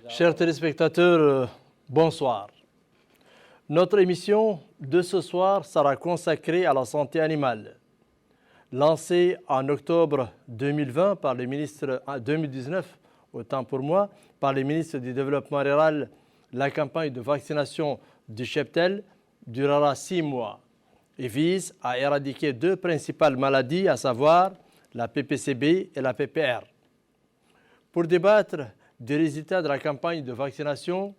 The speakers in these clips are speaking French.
Chers téléspectateurs, bonsoir. Notre émission de ce soir sera consacrée à la santé animale. Lancée en octobre 2020 par le ministre, 2019, autant pour moi, par les ministres du Développement rural, la campagne de vaccination du cheptel durera 6 mois et vise à éradiquer 2 principales maladies, à savoir la PPCB et la PPR. Pour débattre des résultats de la campagne de vaccination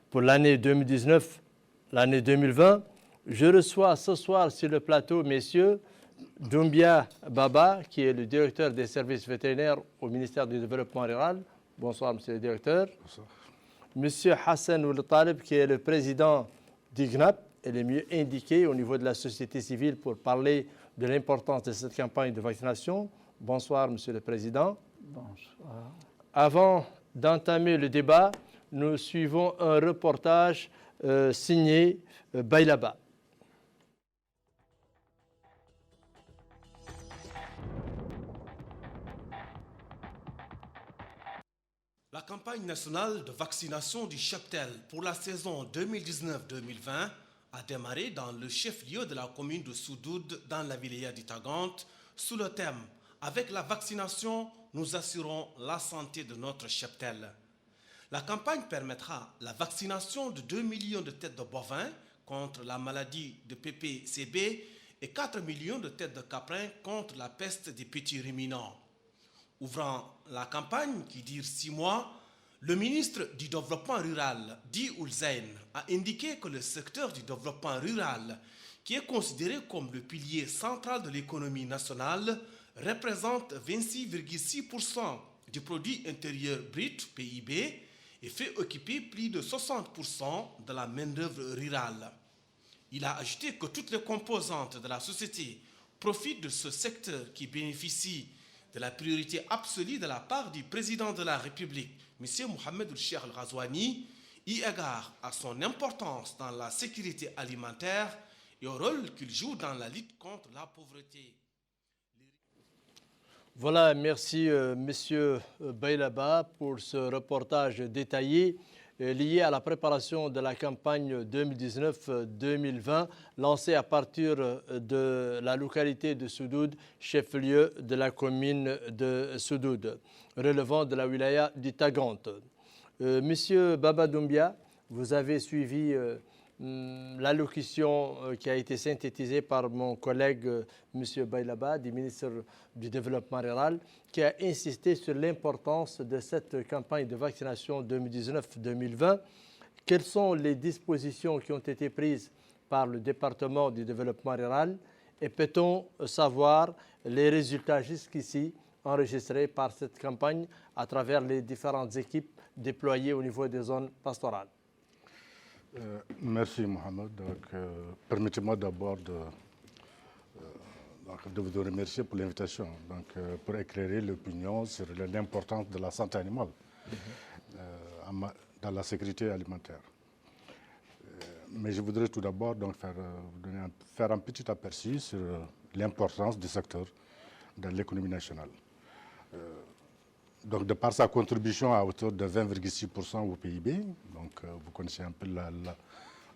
pour l'année 2019, l'année 2020, je reçois ce soir sur le plateau messieurs Doumbia Baba, qui est le directeur des services vétérinaires au ministère du Développement rural. Bonsoir, monsieur le directeur. Bonsoir. Monsieur Hassan Ould Taleb, qui est le président d'IGNAP, et le mieux indiqué au niveau de la société civile pour parler de l'importance de cette campagne de vaccination. Bonsoir, monsieur le président. Bonsoir. Avant d'entamer le débat, nous suivons un reportage signé Baylaba. La campagne nationale de vaccination du cheptel pour la saison 2019-2020 a démarré dans le chef-lieu de la commune de Soudoud, dans la wilaya d'Itagante, sous le thème « Avec la vaccination, nous assurons la santé de notre cheptel ». La campagne permettra la vaccination de 2 millions de têtes de bovins contre la maladie de PPCB et 4 millions de têtes de caprins contre la peste des petits ruminants. Ouvrant la campagne, qui dure 6 mois, le ministre du Développement rural, Di Oulzain, a indiqué que le secteur du développement rural, qui est considéré comme le pilier central de l'économie nationale, représente 26,6% du produit intérieur brut, PIB, et fait occuper plus de 60% de la main-d'œuvre rurale. Il a ajouté que toutes les composantes de la société profitent de ce secteur qui bénéficie de la priorité absolue de la part du président de la République, M. Mohamed Ould Ghazouani, eu égard à son importance dans la sécurité alimentaire et au rôle qu'il joue dans la lutte contre la pauvreté. Voilà, merci Monsieur Baylaba pour ce reportage détaillé lié à la préparation de la campagne 2019-2020 lancée à partir de la localité de Soudoud, chef-lieu de la commune de Soudoud, relevant de la wilaya d'Itagante. Monsieur Baba Doumbia, vous avez suivi l'allocution qui a été synthétisée par mon collègue M. Baylaba, du ministre du Développement rural, qui a insisté sur l'importance de cette campagne de vaccination 2019-2020. Quelles sont les dispositions qui ont été prises par le département du Développement rural et peut-on savoir les résultats jusqu'ici enregistrés par cette campagne à travers les différentes équipes déployées au niveau des zones pastorales? Merci Mohamed. Permettez-moi d'abord de vous remercier pour l'invitation, pour éclairer l'opinion sur l'importance de la santé animale dans la sécurité alimentaire. Mais je voudrais tout d'abord faire un petit aperçu sur l'importance du secteur dans l'économie nationale. Donc, de par sa contribution à hauteur de 20,6% au PIB, donc vous connaissez un peu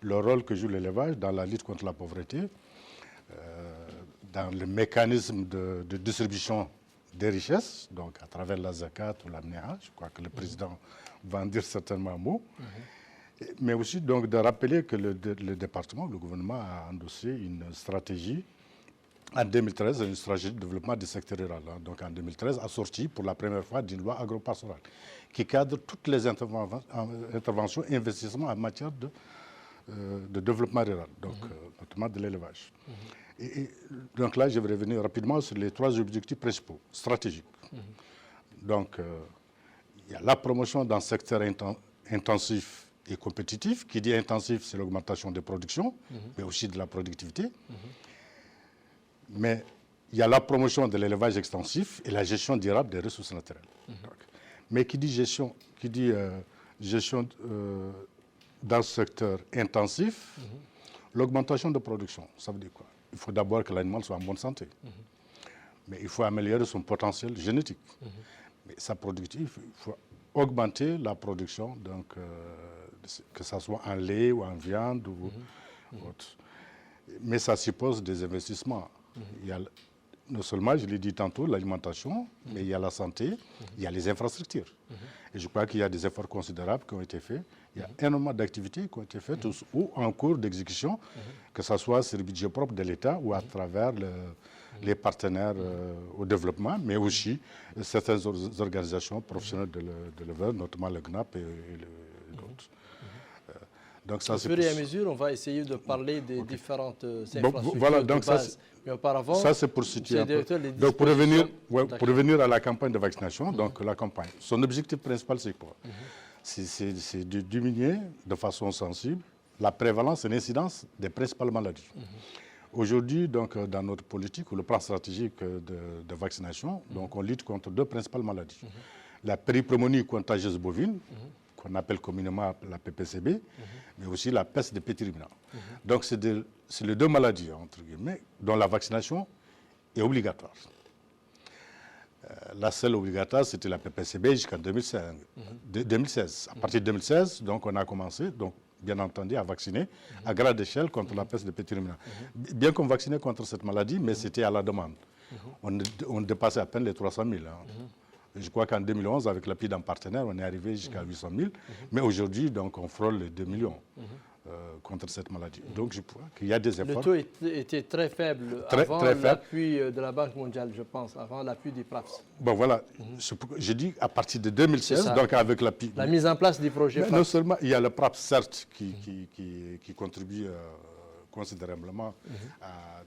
le rôle que joue l'élevage dans la lutte contre la pauvreté, dans le mécanisme de distribution des richesses, donc à travers la zakat ou la mnéha, je crois que le président va en dire certainement un mot, mais aussi donc de rappeler que le département, le gouvernement a endossé une stratégie en 2013, une stratégie de développement du secteur rural. Donc en 2013, assortie pour la première fois d'une loi agro-pastorale qui cadre toutes les interventions, investissements en matière de développement rural, donc notamment de l'élevage. Et donc là, je vais revenir rapidement sur les 3 objectifs principaux, stratégiques. Donc, il y a la promotion d'un secteur intensif et compétitif. Qui dit intensif, c'est l'augmentation des productions, mais aussi de la productivité. Mais il y a la promotion de l'élevage extensif et la gestion durable des ressources naturelles. Mais qui dit gestion dans ce secteur intensif, l'augmentation de production, ça veut dire quoi? Il faut d'abord que l'animal soit en bonne santé. Mais il faut améliorer son potentiel génétique. Mais sa productivité, il faut augmenter la production, donc, que ce soit en lait ou en viande ou autre. Mais ça suppose des investissements. Il y a non seulement, je l'ai dit tantôt, l'alimentation, mais il y a la santé, il y a les infrastructures. Et je crois qu'il y a des efforts considérables qui ont été faits. Il y a énormément d'activités qui ont été faites ou en cours d'exécution, que ce soit sur le budget propre de l'État ou à travers les partenaires au développement, mais aussi certaines organisations professionnelles de l'éleveur, notamment le GNAP et d'autres. Donc ça, au fur et à mesure, on va essayer de parler des différentes infrastructures voilà, donc de base. Mais auparavant, ça c'est pour situer un peu. Donc pour revenir à la campagne de vaccination, donc la campagne, son objectif principal c'est quoi? C'est de diminuer de façon sensible la prévalence et l'incidence des principales maladies. Aujourd'hui, donc, dans notre politique, ou le plan stratégique de vaccination, donc, on lutte contre deux principales maladies. La péripneumonie contagieuse bovine, qu'on appelle communément la PPCB, mais aussi la peste de petit ruminant. Donc, c'est les deux maladies, entre guillemets, dont la vaccination est obligatoire. La seule obligatoire, c'était la PPCB jusqu'en 2016. À partir de 2016, donc, on a commencé, donc, bien entendu, à vacciner à grande échelle contre la peste de petit ruminant. Bien qu'on vaccinait contre cette maladie, mais c'était à la demande. On dépassait à peine les 300 000. Je crois qu'en 2011, avec la PIDAM partenaire, on est arrivé jusqu'à 800 000. Mais aujourd'hui, donc, on frôle les 2 millions contre cette maladie. Donc, je crois qu'il y a des efforts. Le taux était très faible avant l'appui de la Banque mondiale, je pense, avant l'appui du PRAPS. Bon, voilà. Je dis à partir de 2016, donc avec l'appui. La mise en place du projet PRAPS. Non seulement il y a le PRAPS, certes, qui contribue considérablement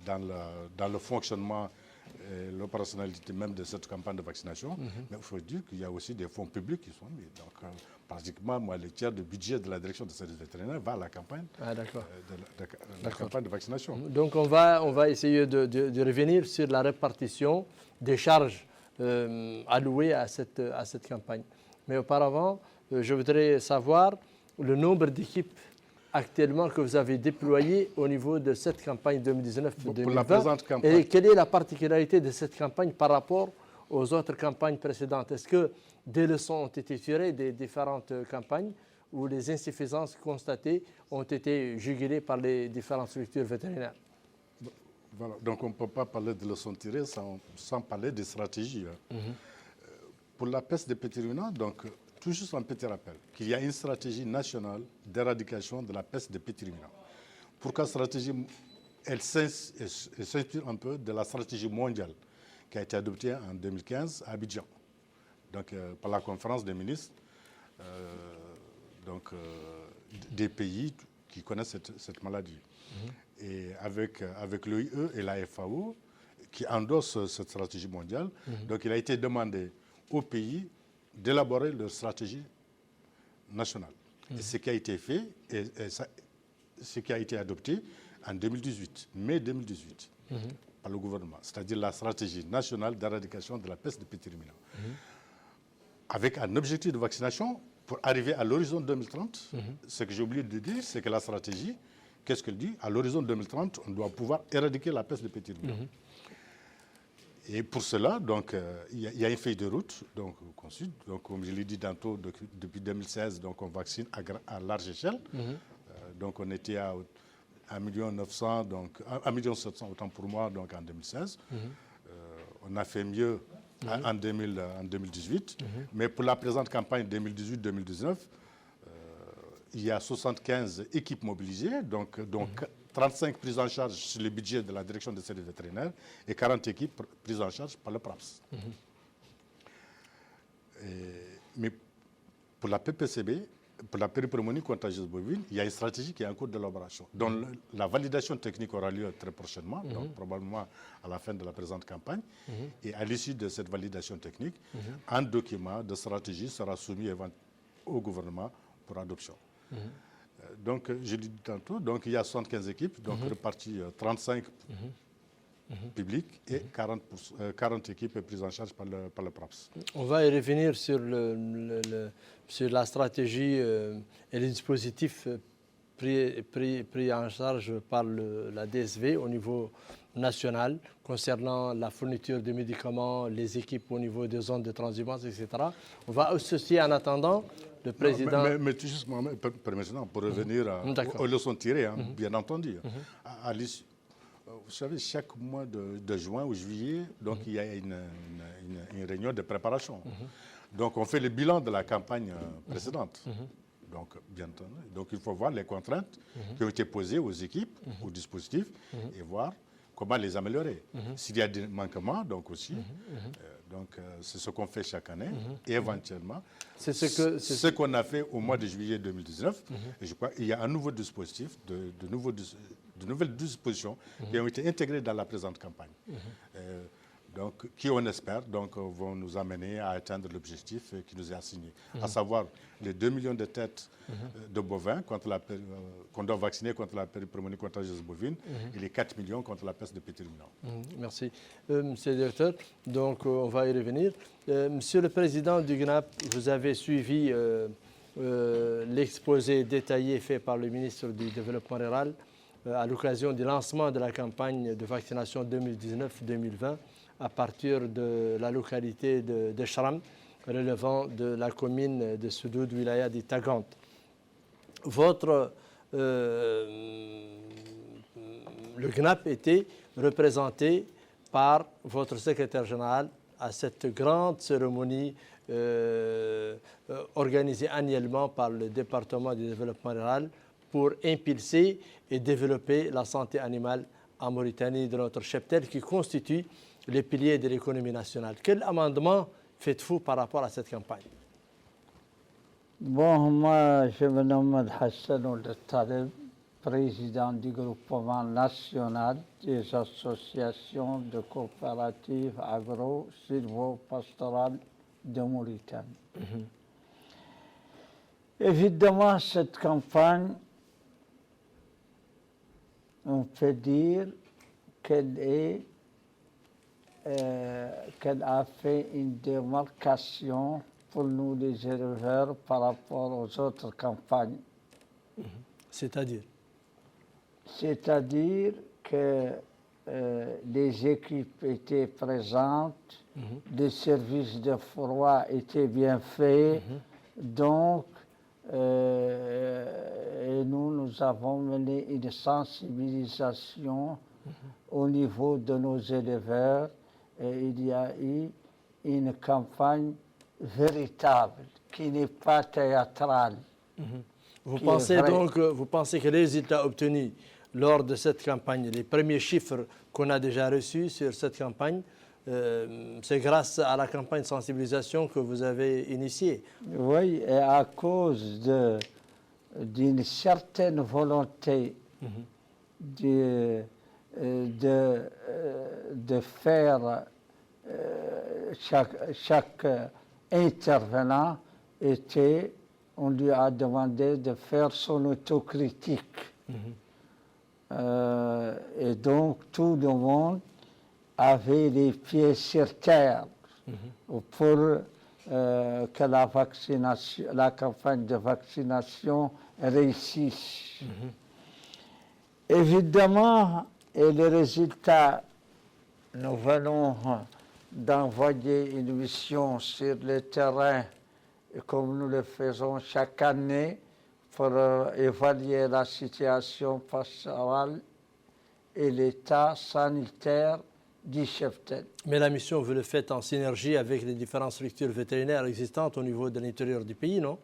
dans le fonctionnement et l'opérationnalité même de cette campagne de vaccination, mais il faut dire qu'il y a aussi des fonds publics qui sont mis. Donc, pratiquement, le tiers du budget de la direction des services vétérinaires va à la campagne, la campagne de vaccination. Donc, on va essayer de revenir sur la répartition des charges allouées à cette campagne. Mais auparavant, je voudrais savoir le nombre d'équipes actuellement que vous avez déployé au niveau de cette campagne 2019-2020 et quelle est la particularité de cette campagne par rapport aux autres campagnes précédentes? Est-ce que des leçons ont été tirées des différentes campagnes ou les insuffisances constatées ont été jugulées par les différentes structures vétérinaires? Voilà. Donc on ne peut pas parler de leçons tirées sans parler de stratégie. Pour la peste des petits ruminants, donc, tout juste un petit rappel, qu'il y a une stratégie nationale d'éradication de la peste des petits ruminants. Pourquoi stratégie? Elle s'inspire un peu de la stratégie mondiale qui a été adoptée en 2015 à Abidjan, donc, par la conférence des ministres des pays qui connaissent cette maladie. Et avec l'OIE et la FAO qui endossent cette stratégie mondiale, donc il a été demandé aux pays d'élaborer leur stratégie nationale. Et ce qui a été fait, ce qui a été adopté en 2018, mai 2018, par le gouvernement, c'est-à-dire la stratégie nationale d'éradication de la peste des petits ruminants. Avec un objectif de vaccination pour arriver à l'horizon 2030. Ce que j'ai oublié de dire, c'est que la stratégie, qu'est-ce qu'elle dit? À l'horizon 2030, on doit pouvoir éradiquer la peste des petits ruminants. Et pour cela, donc, il y a une feuille de route conçue. Donc, comme je l'ai dit tantôt, depuis 2016, donc, on vaccine à large échelle. Donc, on était à 1,9 million, donc 1,7 million autant pour moi, donc en 2016. On a fait mieux en 2018. Mais pour la présente campagne 2018-2019, il y a 75 équipes mobilisées, donc 35 prises en charge sur le budget de la direction des services vétérinaires et 40 équipes prises en charge par le PRAPS. Mais pour la PPCB, pour la péripneumonie contagieuse bovine, il y a une stratégie qui est en cours d'élaboration, dont la validation technique aura lieu très prochainement, donc probablement à la fin de la présente campagne. Et à l'issue de cette validation technique, un document de stratégie sera soumis au gouvernement pour adoption. Donc, je l'ai dit tantôt, donc, il y a 75 équipes, donc réparties 35 publiques et 40 équipes prises en charge par le PRAPS. On va y revenir sur la stratégie et les dispositifs pris en charge par la DSV au niveau national concernant la fourniture de médicaments, les équipes au niveau des zones de transhumance, etc. On va associer en attendant le président... Non, mais tout juste, permettez-moi, pour revenir aux leçons tirées, hein, bien entendu. À l'issue, vous savez, chaque mois de juin ou juillet, donc, il y a une réunion de préparation. Donc, on fait le bilan de la campagne précédente. Donc, bien entendu. Donc, il faut voir les contraintes qui ont été posées aux équipes, aux dispositifs, et voir comment les améliorer. S'il y a des manquements, donc aussi, c'est ce qu'on fait chaque année, et éventuellement, c'est ce qu'on a fait au mois de juillet 2019. Et je crois qu'il y a un nouveau dispositif, de nouvelles dispositions qui ont été intégrées dans la présente campagne. Donc, qui, on espère, vont nous amener à atteindre l'objectif qui nous est assigné, à savoir les 2 millions de têtes de bovins qu'on doit vacciner contre la pneumonie contagieuse bovine et les 4 millions contre la peste de petit ruminant. Merci. Monsieur le directeur, donc on va y revenir. Monsieur le président du GNAP, vous avez suivi l'exposé détaillé fait par le ministre du Développement rural à l'occasion du lancement de la campagne de vaccination 2019-2020 à partir de la localité de Chram, relevant de la commune de Soudoud, wilaya de Tagant. Le GNAP était représenté par votre secrétaire général à cette grande cérémonie organisée annuellement par le département du développement rural pour impulser et développer la santé animale en Mauritanie de notre cheptel qui constitue les piliers de l'économie nationale. Quel amendement faites-vous par rapport à cette campagne? Bon, moi, je me nomme Hassan Ould-Taleb, président du groupement national des associations de coopératives agro-silvopastorales de Mauritanie. Évidemment, cette campagne, on peut dire qu'elle a fait une démarcation pour nous les éleveurs par rapport aux autres campagnes. C'est-à-dire? C'est-à-dire que les équipes étaient présentes, les services de froid étaient bien faits, donc et nous avons mené une sensibilisation au niveau de nos éleveurs et il y a eu une campagne véritable qui n'est pas théâtrale. Vous pensez que les résultats obtenus lors de cette campagne, les premiers chiffres qu'on a déjà reçus sur cette campagne, c'est grâce à la campagne de sensibilisation que vous avez initiée? Oui, et à cause d'une certaine volonté de faire chaque intervenant on lui a demandé de faire son autocritique. Et donc tout le monde avait les pieds sur terre pour que la campagne de vaccination réussisse. Évidemment, et les résultats, nous venons d'envoyer une mission sur le terrain, comme nous le faisons chaque année, pour évaluer la situation pastorale et l'état sanitaire du cheptel. Mais la mission, vous le faites en synergie avec les différentes structures vétérinaires existantes au niveau de l'intérieur du pays, non?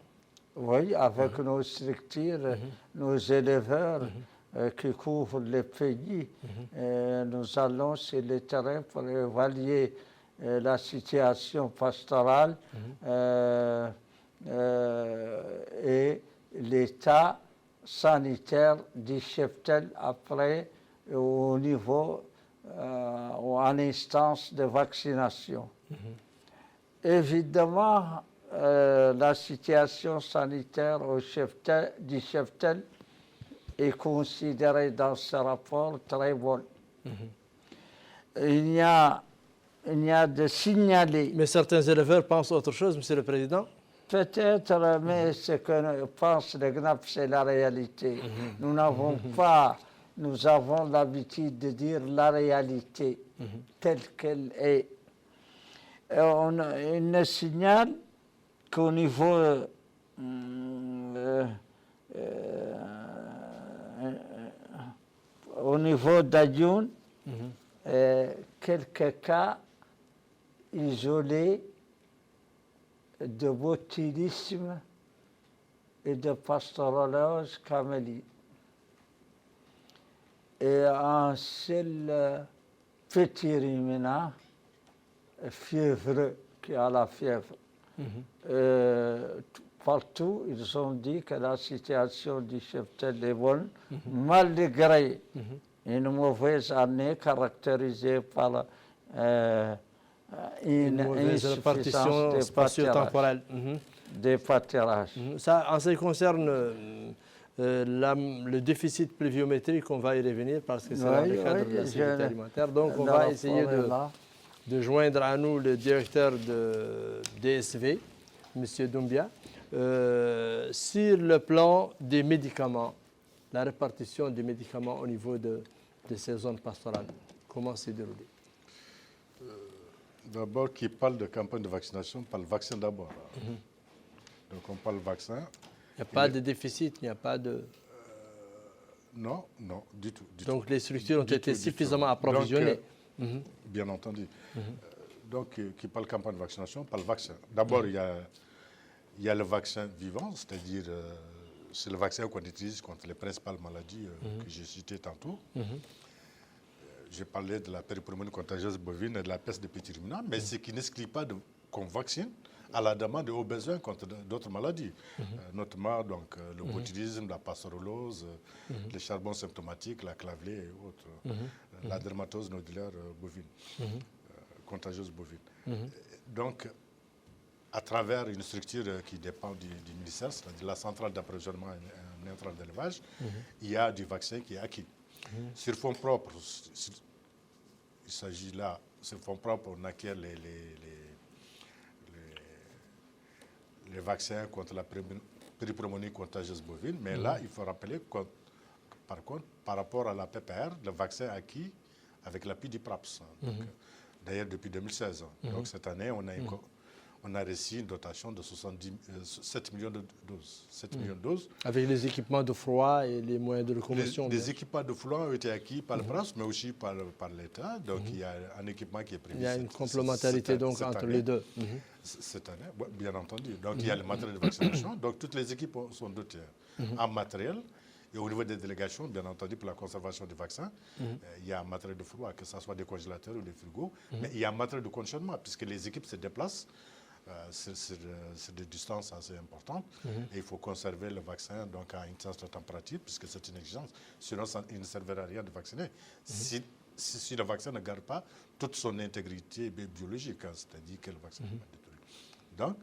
Oui, avec nos structures, nos éleveurs qui couvrent le pays. Nous allons sur le terrain pour évaluer la situation pastorale et l'état sanitaire du cheptel après au niveau en instance de vaccination. Évidemment, la situation sanitaire du cheptel est considérée dans ce rapport très bonne. Il y a de signaler. Mais certains éleveurs pensent autre chose, Monsieur le Président? Peut-être, mais ce que pensent les GNAP, c'est la réalité. Nous n'avons pas, nous avons l'habitude de dire la réalité telle qu'elle est. Il nous signale qu'au niveau d'Ayoun, quelques cas isolés de botulisme et de pastoralose camélie. Et un seul petit ruminant fiévreux qui a la fièvre. Partout, ils ont dit que la situation du cheptel est bonne, malgré une mauvaise année caractérisée par une mauvaise répartition spatio-temporelle. Des pâturages. Ça, en ce qui concerne le déficit pluviométrique, on va y revenir parce que c'est dans le cadre de la sécurité alimentaire. Donc, on va essayer de joindre à nous le directeur de DSV, M. Doumbia, sur le plan des médicaments, la répartition des médicaments au niveau de ces zones pastorales. Comment s'est déroulé? D'abord, qui parle de campagne de vaccination, parle vaccin d'abord. Donc, on parle vaccin. Il n'y a pas de déficit, il n'y a pas de... Non, non, du tout. Donc, les structures ont été suffisamment approvisionnées. Bien entendu. Donc, qui parle campagne de vaccination, parle vaccin. D'abord, il y a le vaccin vivant, c'est-à-dire c'est le vaccin qu'on utilise contre les principales maladies que j'ai citées tantôt. J'ai parlé de la péripneumonie contagieuse bovine et de la peste de petits ruminants, mais ce qui n'exclut pas qu'on vaccine à la demande et aux besoins contre d'autres maladies, notamment donc, le botulisme, la pastorolose, les charbons symptomatiques, la clavelée et autres, la dermatose nodulaire bovine, contagieuse bovine. Donc, à travers une structure qui dépend du ministère, c'est-à-dire la centrale d'approvisionnement en intrants d'élevage, il y a du vaccin qui est acquis. Sur fonds propres, il s'agit là, sur fonds propres, on acquiert les vaccins contre la péripneumonie contagieuse bovine, mais là, il faut rappeler que, par contre, par rapport à la PPR, le vaccin acquis avec l'appui du PRAPS, d'ailleurs depuis 2016. Donc cette année, on a reçu une dotation de 7 millions de doses. 7 millions de doses. Avec les équipements de froid et les moyens de locomotion. Les équipements de froid ont été acquis par le PRAPS, mais aussi par l'État. Donc il y a un équipement qui est prévu. Il y a une complémentarité donc entre les deux. Cette année, bien entendu. Donc il y a le matériel de vaccination. Donc toutes les équipes sont dotées en matériel. Et au niveau des délégations, bien entendu, pour la conservation des vaccins, il y a un matériel de froid, que ce soit des congélateurs ou des frigos. Mais il y a un matériel de conditionnement, puisque les équipes se déplacent. C'est des distances assez importantes et il faut conserver le vaccin donc, à une certaine température puisque c'est une exigence. Sinon, il ne servira à rien de vacciner. Si le vaccin ne garde pas toute son intégrité biologique, c'est-à-dire que le vaccin n'est pas détruit. Donc,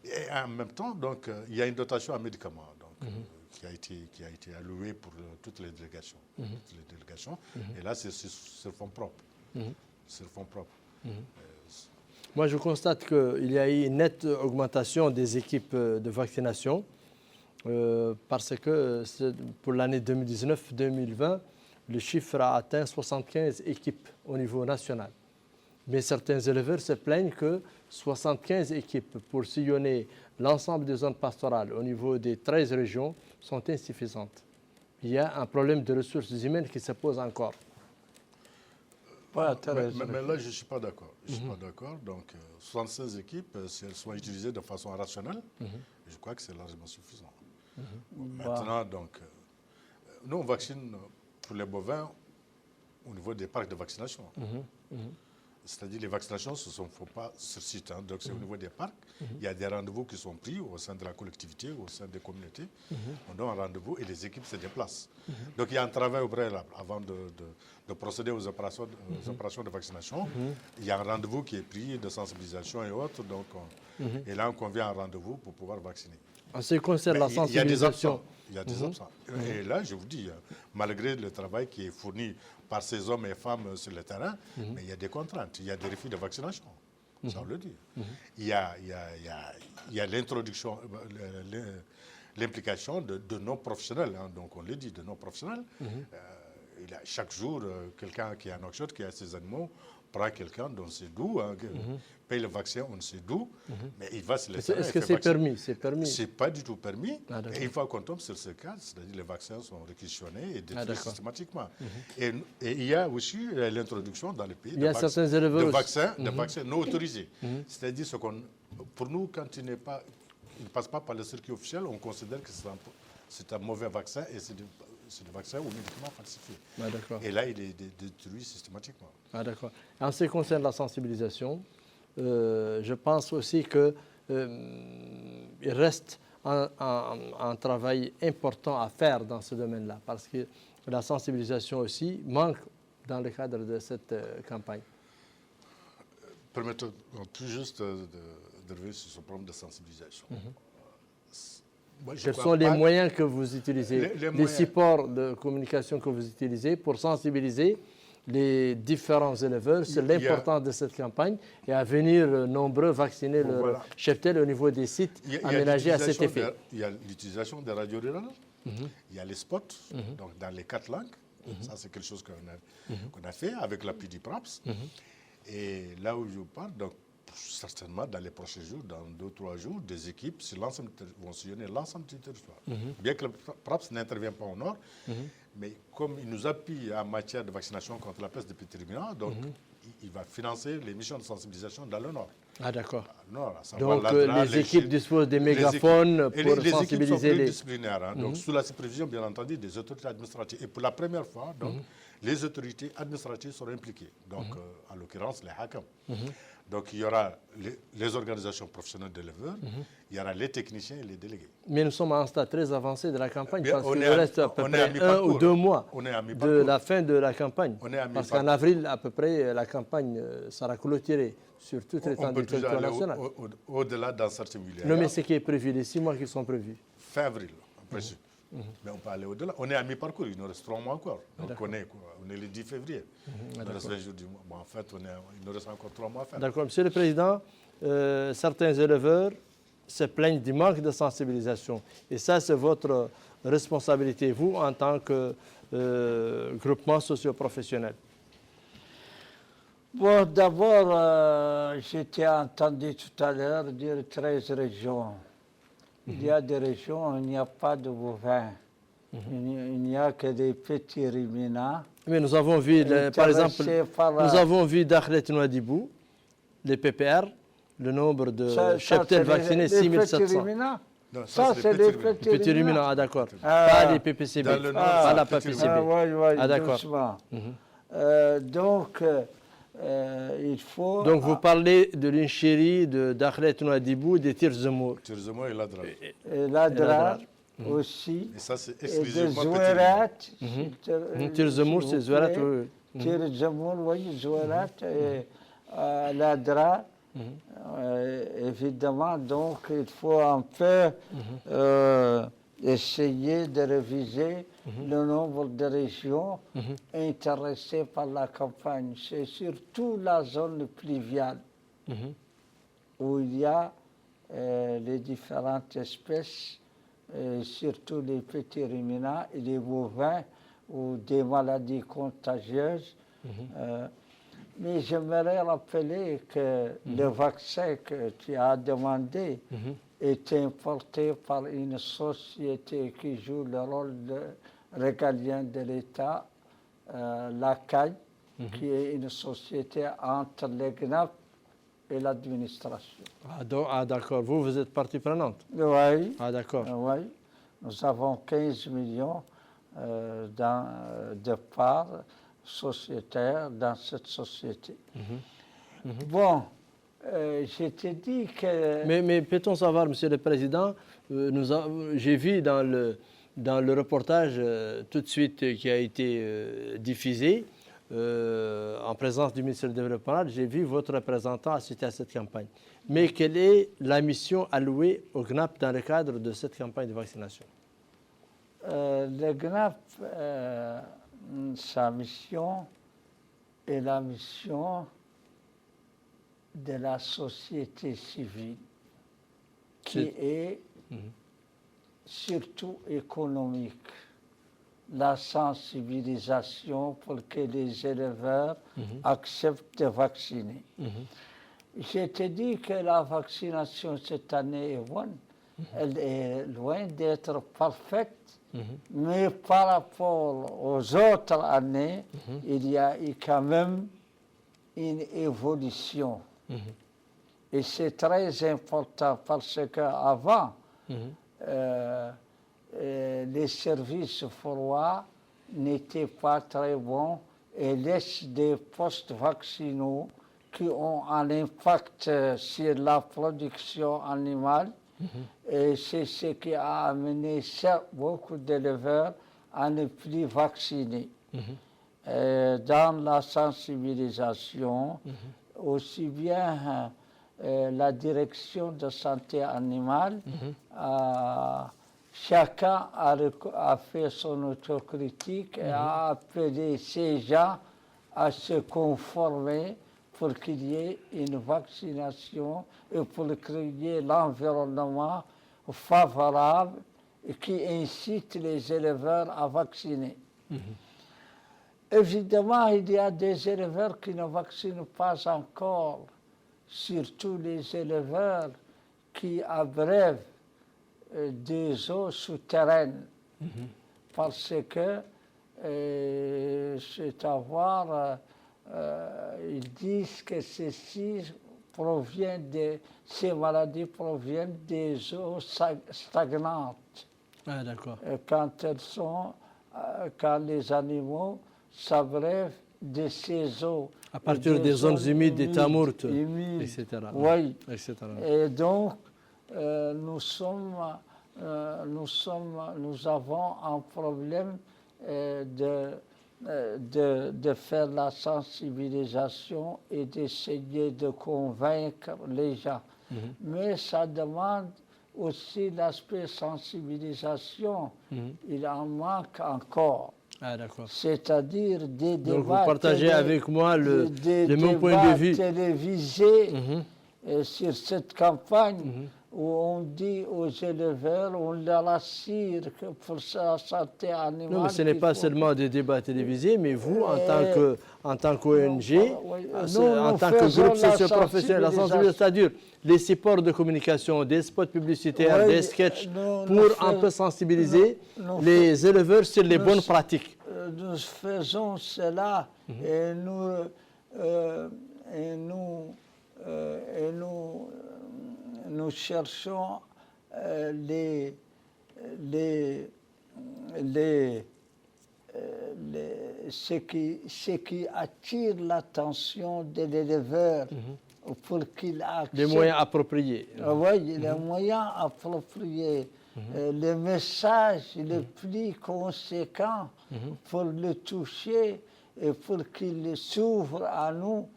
et en même temps, donc, il y a une dotation en médicaments donc, qui a été allouée pour toutes les délégations. Et là, c'est sur fonds propres. Sur fonds propres. Moi, je constate qu'il y a eu une nette augmentation des équipes de vaccination parce que pour l'année 2019-2020, le chiffre a atteint 75 équipes au niveau national. Mais certains éleveurs se plaignent que 75 équipes pour sillonner l'ensemble des zones pastorales au niveau des 13 régions sont insuffisantes. Il y a un problème de ressources humaines qui se pose encore. Mais là, je ne suis pas d'accord. Je suis pas d'accord. Donc, 76 équipes, si elles sont utilisées de façon rationnelle, je crois que c'est largement suffisant. Maintenant, donc, nous, on vaccine pour les bovins au niveau des parcs de vaccination. C'est-à-dire les vaccinations ne se font pas sur site. Donc, c'est au niveau des parcs. Il y a des rendez-vous qui sont pris au sein de la collectivité, au sein des communautés. On donne un rendez-vous et les équipes se déplacent. Donc, il y a un travail au préalable avant de procéder aux opérations de vaccination. Il y a un rendez-vous qui est pris de sensibilisation et autres. Donc, et là, on convient un rendez-vous pour pouvoir vacciner. En ce qui concerne la sensibilisation. Il y a des absents. Et là, je vous dis, malgré le travail qui est fourni par ces hommes et femmes sur le terrain, mais il y a des contraintes, il y a des refus de vaccination. ça on le dit. Il y a l'introduction, l'implication de non-professionnels, hein, donc on le dit, de non-professionnels. Il y a chaque jour, quelqu'un qui est en auction, qui a ses animaux, prend quelqu'un dont c'est d'où, hein, paye le vaccin, on ne sait d'où, mais il va se laisser. Est-ce que c'est permis? C'est permis? C'est pas du tout permis. Et une fois qu'on tombe sur ce cas, c'est-à-dire les vaccins sont réquisitionnés et détruits systématiquement. Et il y a aussi l'introduction dans les pays de vaccins non autorisés. C'est-à-dire pour nous, quand il ne passe pas par le circuit officiel, on considère que c'est un mauvais vaccin et c'est des vaccins ou médicaments falsifiés. Et là, il est détruit systématiquement. D'accord. En ce qui concerne la sensibilisation, je pense aussi qu'il reste un travail important à faire dans ce domaine-là, parce que la sensibilisation aussi manque dans le cadre de cette campagne. Permettez-moi tout juste de revenir sur ce problème de sensibilisation. Quels sont les moyens que vous utilisez, les supports de communication que vous utilisez pour sensibiliser les différents éleveurs sur l'importance de cette campagne et à venir nombreux vacciner leur cheptel au niveau des sites aménagés à cet effet? Il y a l'utilisation des radios rurales, il y a les spots, donc dans les 4 langues. Ça, c'est quelque chose qu'on a fait avec l'appui du PRAPS. Et là où je parle, donc, certainement dans les prochains jours, dans 2 ou 3 jours, des équipes vont sillonner l'ensemble du territoire. Bien que le PRAPS n'intervient pas au nord, mais comme il nous appuie en matière de vaccination contre la peste des petits ruminants, donc il va financer les missions de sensibilisation dans le nord. Ah d'accord. Donc les équipes disposent des mégaphones pour sensibiliser les équipes sont pluridisciplinaires, hein, donc sous la supervision bien entendu des autorités administratives. Et pour la première fois, donc, les autorités administratives seront impliquées, donc en l'occurrence les HACAM. Donc il y aura les organisations professionnelles d'éleveurs, il y aura les techniciens et les délégués. Mais nous sommes à un stade très avancé de la campagne, parce qu'il reste à peu près 1 ou 2 mois de la fin de la campagne. Parce qu'en avril, à peu près, la campagne sera clôturée sur toute l'étendue du territoire national. Au-delà dans certains milieux. Non, mais ce qui est prévu, les 6 mois qui sont prévus. Fin avril, en principe. Mais on peut aller au-delà. On est à mi-parcours, il nous reste 3 mois encore. Donc on est le 10 février. Il nous reste 20 jours du mois. Bon, en fait, il nous reste encore 3 mois à faire. D'accord. Monsieur le Président, certains éleveurs se plaignent du manque de sensibilisation. Et ça, c'est votre responsabilité, vous, en tant que groupement socio-professionnel. Bon, d'abord, j'étais entendu tout à l'heure dire 13 régions. Il y a des régions où il n'y a pas de bovins. Il n'y a que des petits ruminants. Mais nous avons vu, par exemple, nous avons vu Dakhlet Nouadhibou, les PPR, le nombre de cheptels vaccinés, 6700. Ça, c'est les petits ruminants. Ah, d'accord. Pas les PPCB, pas la PPCB. Oui, ah, d'accord. Donc, il faut... Donc, vous parlez de l'Inchiri, de Dakhlet Nouadhibou, des Tirzemour. Tirzemour et Ladrar. Et Ladrar aussi. Et ça, c'est exclusivement Zouerat. Tirzemour, c'est Zouerat, oui. Tirzemour, oui, Zouerat et Ladrar. Évidemment, donc, il faut un peu essayer de réviser le nombre de régions intéressées par la campagne. C'est surtout la zone pluviale où il y a les différentes espèces, surtout les petits ruminants et les bovins ou des maladies contagieuses. Mais j'aimerais rappeler que le vaccin que tu as demandé est importé par une société qui joue le rôle de régalien de l'État, la CAI, qui est une société entre les GNAP et l'administration. Ah d'accord, vous êtes partie prenante? Oui. Ah d'accord. Oui, nous avons 15 millions de parts sociétaires dans cette société. Bon, je t'ai dit que... Mais peut-on savoir, Monsieur le Président, j'ai vu dans le reportage tout de suite qui a été diffusé, en présence du ministre du Développement, j'ai vu votre représentant assister à cette campagne. Mais quelle est la mission allouée au GNAP dans le cadre de cette campagne de vaccination? Le GNAP, sa mission est la mission de la société civile, qui est surtout économique. La sensibilisation pour que les éleveurs acceptent de vacciner. Je te dis que la vaccination cette année est bonne. Elle est loin d'être parfaite, mais par rapport aux autres années, il y a eu quand même une évolution. Et c'est très important parce qu'avant, les services froids n'étaient pas très bons et laissent des postes vaccinaux qui ont un impact sur la production animale. Et c'est ce qui a amené beaucoup d'éleveurs à ne plus vacciner. Dans la sensibilisation, aussi bien la direction de santé animale, chacun a fait son autocritique et a appelé ces gens à se conformer pour qu'il y ait une vaccination et pour créer l'environnement favorable qui incite les éleveurs à vacciner. Évidemment, il y a des éleveurs qui ne vaccinent pas encore, surtout les éleveurs qui abreuvent des eaux souterraines, parce que c'est à voir, ils disent que ces maladies proviennent des eaux stagnantes. Ah, d'accord. Quand les animaux s'abreuvent de ces eaux. À partir des zones humides, des tamourtes, etc. Oui. Etc. Et donc, nous avons un problème de faire la sensibilisation et d'essayer de convaincre les gens. Mais ça demande aussi l'aspect sensibilisation. Il en manque encore. Ah, d'accord. C'est-à-dire des débats. Donc, vous partagez avec moi le même point de vue. Télévisés sur cette campagne où on dit aux éleveurs, on leur assure que pour la santé animale. Non, mais ce n'est pas seulement des débats télévisés, mais vous, en tant qu'ONG, en tant que groupe socio-professionnel, la sensibilisation, c'est-à-dire les supports de communication, des spots publicitaires, des sketchs, pour un peu sensibiliser les éleveurs sur les bonnes pratiques. Nous faisons cela et nous cherchons ce qui attire l'attention de l'éleveur pour qu'il accepte. Les moyens appropriés. Oui, les moyens appropriés. Le message le plus conséquent pour le toucher et pour qu'il s'ouvre à nous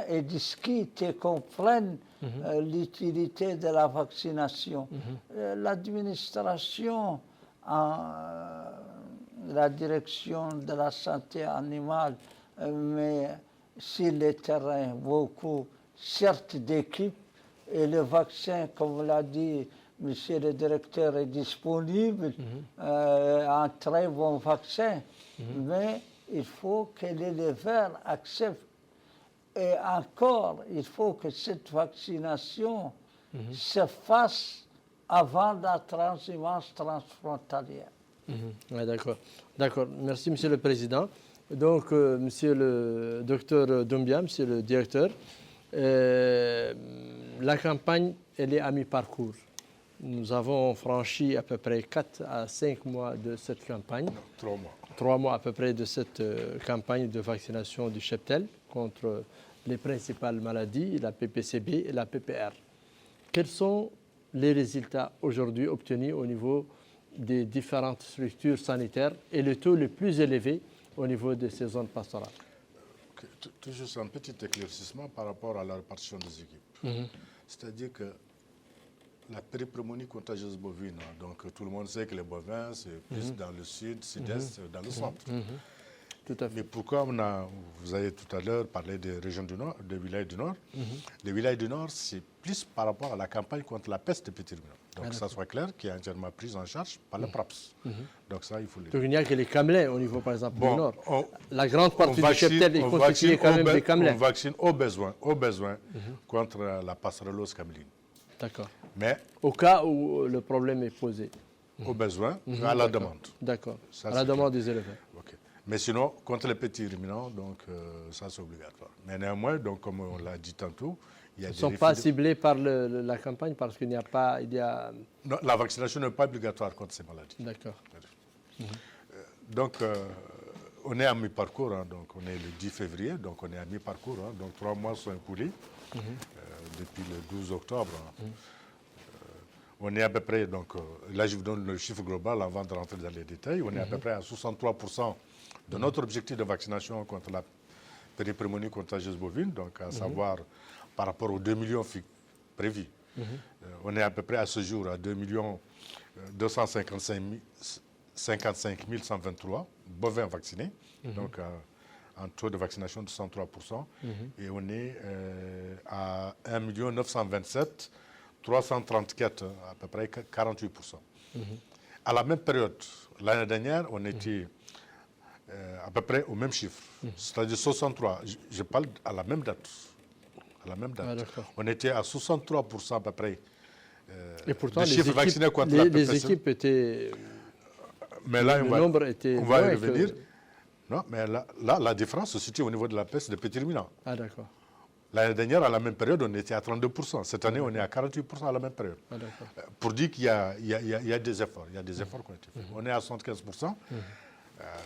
et discute et comprenne l'utilité de la vaccination. L'administration, la direction de la santé animale, mais sur le terrain, beaucoup, certes d'équipes, et le vaccin, comme l'a dit monsieur le directeur, est disponible, un très bon vaccin, mais il faut que l'éleveur accepte. Et encore, il faut que cette vaccination se fasse avant la transhumance transfrontalière. Ouais, d'accord. D'accord. Merci, monsieur le président. Donc, monsieur le docteur Doumbia, monsieur le directeur, la campagne, elle est à mi-parcours. Nous avons franchi à peu près 4 à 5 mois de cette campagne. 3 mois. 3 mois à peu près de cette campagne de vaccination du cheptel contre les principales maladies, la PPCB et la PPR. Quels sont les résultats aujourd'hui obtenus au niveau des différentes structures sanitaires et le taux le plus élevé au niveau de ces zones pastorales? Tout juste un petit éclaircissement par rapport à la répartition des équipes. C'est-à-dire que la pneumonie contagieuse bovine, donc tout le monde sait que les bovins, c'est plus dans le sud, sud-est, dans le centre. tout à fait. Mais pourquoi vous avez tout à l'heure parlé des régions du Nord, des villages du Nord. Les villages du Nord, c'est plus par rapport à la campagne contre la peste des petits ruminants. Donc ça soit clair, qui est entièrement prise en charge par le PRAPS. Donc ça, il faut le dire. Donc il n'y a que les camelets au niveau, par exemple, du Nord. On, la grande partie du cheptel est constituée quand même des camelets. On vaccine au besoin contre la passerellose cameline. D'accord. Mais au cas où le problème est posé. Au besoin, à la demande. D'accord. À la demande des éleveurs. Okay. Mais sinon, contre les petits ruminants, donc ça c'est obligatoire. Mais néanmoins, donc comme on l'a dit tantôt, il y a ils ne sont pas ciblés par la campagne parce qu'il n'y a pas... Non, la vaccination n'est pas obligatoire contre ces maladies. D'accord. Donc, on est à mi-parcours, hein, donc on est le 10 février, donc on est à mi-parcours, hein, donc 3 mois sont écoulés depuis le 12 octobre. On est à peu près, donc là je vous donne le chiffre global avant de rentrer dans les détails, on est à peu près à 63% de notre objectif de vaccination contre la péripneumonie contagieuse bovine, donc à savoir par rapport aux 2 millions prévus. On est à peu près à ce jour à 2 255 123 bovins vaccinés, donc un taux de vaccination de 103%, et on est à 1 927 334, à peu près 48%. À la même période, l'année dernière, on était à peu près au même chiffre, c'est-à-dire 63. Je parle à la même date. À la même date. On était à 63% à peu près. Et pourtant, les chiffres vaccinés contre la les équipes étaient... Mais là, le nombre était... On va y revenir. Non, mais là, la différence se situe au niveau de la peste des petits ruminants. Ah, d'accord. L'année dernière, à la même période, on était à 32%. Cette année, on est à 48% à la même période. Ah, pour dire qu'il y a des efforts. Il y a des efforts qui ont été faits. On est à 75%.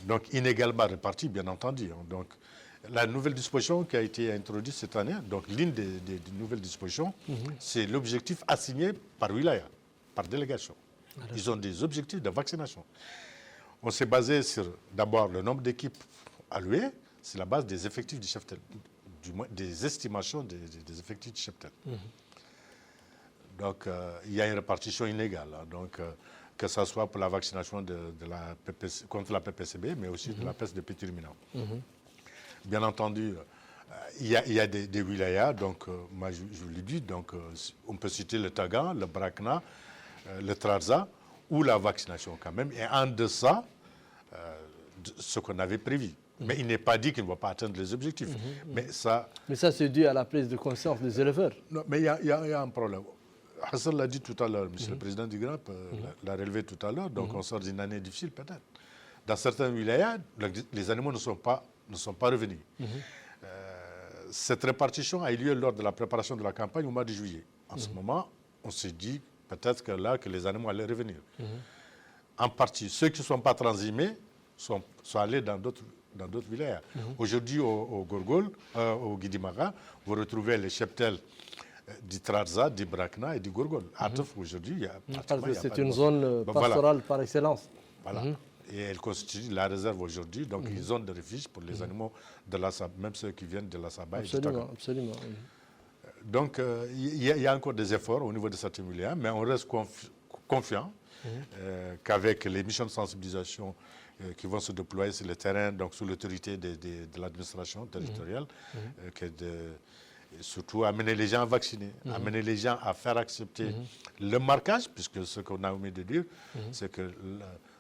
Donc, inégalement répartis, bien entendu. Donc, la nouvelle disposition qui a été introduite cette année, donc l'une des nouvelles dispositions, c'est l'objectif assigné par wilaya, par délégation. Ils ont des objectifs de vaccination. On s'est basé sur, d'abord, le nombre d'équipes allouées. C'est la base des effectifs du cheptel. Du moins, des estimations des effectifs du cheptel. Donc, il y a une répartition inégale. Hein, donc, que ce soit pour la vaccination contre la PPCB, mais aussi de la peste des petits ruminants. Bien entendu, il y a des wilayas, donc, moi je vous l'ai dit, donc, on peut citer le Tagan, le Brakna, le Trarza, où la vaccination quand même est en deçà de ce qu'on avait prévu. Mais il n'est pas dit qu'il ne va pas atteindre les objectifs. Mais ça, c'est dû à la prise de conscience des éleveurs. Non, mais il y a un problème. Hassan l'a dit tout à l'heure, monsieur le président du GRAP l'a relevé tout à l'heure, donc on sort d'une année difficile peut-être. Dans certains wilayas, les animaux ne sont pas revenus. Cette répartition a eu lieu lors de la préparation de la campagne au mois de juillet. En ce moment, on s'est dit peut-être que les animaux allaient revenir. En partie, ceux qui ne sont pas transhumés sont allés dans d'autres villages. Aujourd'hui, au Gorgol, au Guidimara, vous retrouvez les cheptels du Trarza, du Brakna et du Gorgol. Atef, aujourd'hui, c'est une zone pastorale par excellence. Voilà. Et elle constitue la réserve aujourd'hui, donc une zone de refuge pour les animaux de la Saba, même ceux qui viennent de la Saba et du Tagan. Absolument. Donc, il y a encore des efforts au niveau de certains villages, mais on reste confiant qu'avec les missions de sensibilisation qui vont se déployer sur le terrain, donc sous l'autorité de l'administration territoriale, surtout amener les gens à vacciner, amener les gens à faire accepter le marquage, puisque ce qu'on a omis de dire, c'est que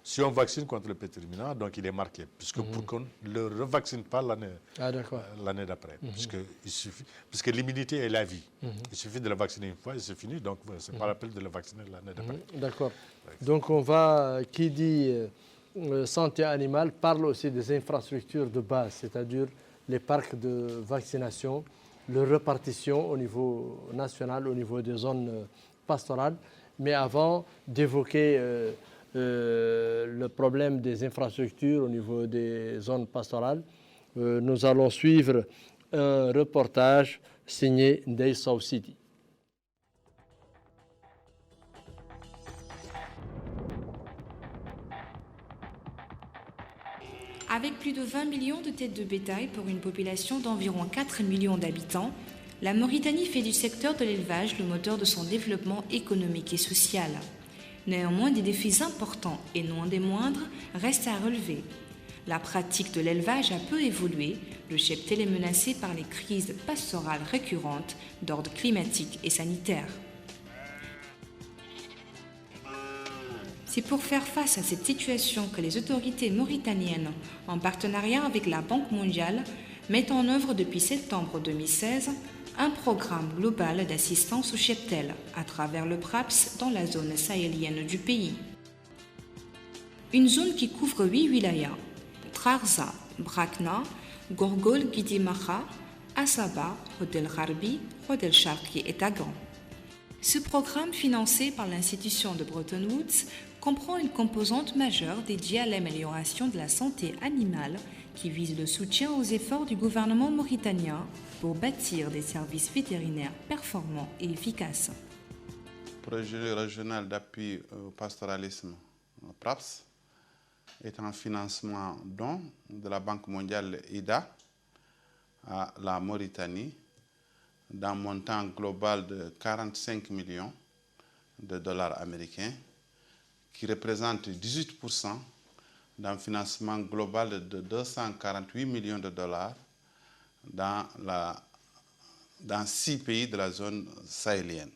si on vaccine contre le petit ruminant, donc il est marqué, puisque pour qu'on ne le revaccine pas l'année d'après, puisque l'immunité est la vie. Il suffit de le vacciner une fois et c'est fini, donc ce n'est pas la peine de le vacciner l'année d'après. D'accord. Donc qui dit santé animale parle aussi des infrastructures de base, c'est-à-dire les parcs de vaccination, leur répartition au niveau national, au niveau des zones pastorales. Mais avant d'évoquer le problème des infrastructures au niveau des zones pastorales, nous allons suivre un reportage signé Ndeye Sow Sidi. Avec plus de 20 millions de têtes de bétail pour une population d'environ 4 millions d'habitants, la Mauritanie fait du secteur de l'élevage le moteur de son développement économique et social. Néanmoins, des défis importants et non des moindres restent à relever. La pratique de l'élevage a peu évolué. Le cheptel est menacé par les crises pastorales récurrentes d'ordre climatique et sanitaire. C'est pour faire face à cette situation que les autorités mauritaniennes, en partenariat avec la Banque mondiale, mettent en œuvre depuis septembre 2016 un programme global d'assistance au cheptel à travers le PRAPS dans la zone sahélienne du pays. Une zone qui couvre 8 wilayas: Trarza, Brakna, Gorgol, Guidimacha, Asaba, Hodel Gharbi, Hodel Sharqi et Tagan. Ce programme, financé par l'institution de Bretton Woods, comprend une composante majeure dédiée à l'amélioration de la santé animale qui vise le soutien aux efforts du gouvernement mauritanien pour bâtir des services vétérinaires performants et efficaces. Projet régional d'appui au pastoralisme, PRAPS, est un financement don de la Banque mondiale IDA à la Mauritanie d'un montant global de 45 millions de dollars américains, qui représente 18% d'un financement global de 248 millions de dollars dans 6 pays de la zone sahélienne.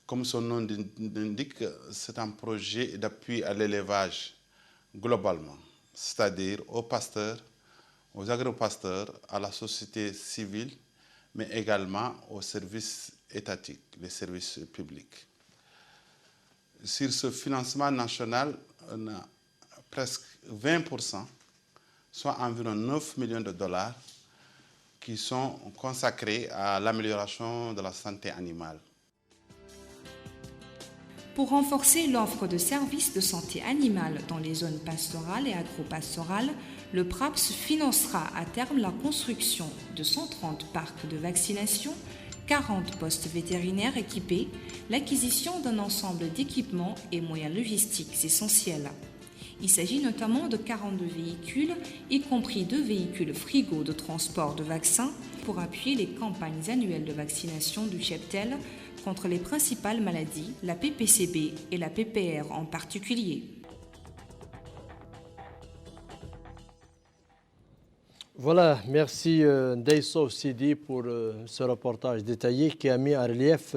Comme son nom l'indique, c'est un projet d'appui à l'élevage globalement, c'est-à-dire aux pasteurs, aux agropasteurs, à la société civile, mais également aux services étatiques, les services publics. Sur ce financement national, on a presque 20%, soit environ 9 millions de dollars, qui sont consacrés à l'amélioration de la santé animale. Pour renforcer l'offre de services de santé animale dans les zones pastorales et agropastorales, le PRAPS financera à terme la construction de 130 parcs de vaccination, 40 postes vétérinaires équipés, l'acquisition d'un ensemble d'équipements et moyens logistiques essentiels. Il s'agit notamment de 42 véhicules, y compris 2 véhicules frigo de transport de vaccins, pour appuyer les campagnes annuelles de vaccination du cheptel contre les principales maladies, la PPCB et la PPR en particulier. Voilà, merci Ndeisso Sidi pour ce reportage détaillé qui a mis en relief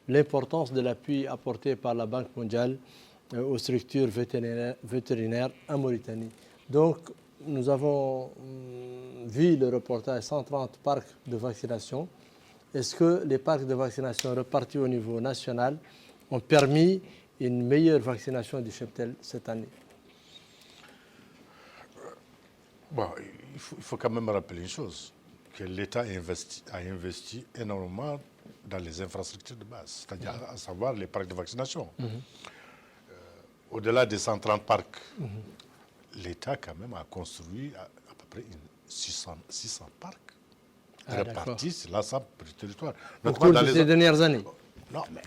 l'importance de l'appui apporté par la Banque mondiale aux structures vétérinaires en Mauritanie. Donc, nous avons vu le reportage 130 parcs de vaccination. Est-ce que les parcs de vaccination répartis au niveau national ont permis une meilleure vaccination du cheptel cette année? Bon, il faut quand même rappeler une chose, que l'État a investi énormément dans les infrastructures de base, c'est-à-dire à savoir les parcs de vaccination. Au-delà des 130 parcs, l'État quand même a construit à peu près 600 parcs répartis sur l'ensemble du territoire. Au cours de ces dernières années? Non, mais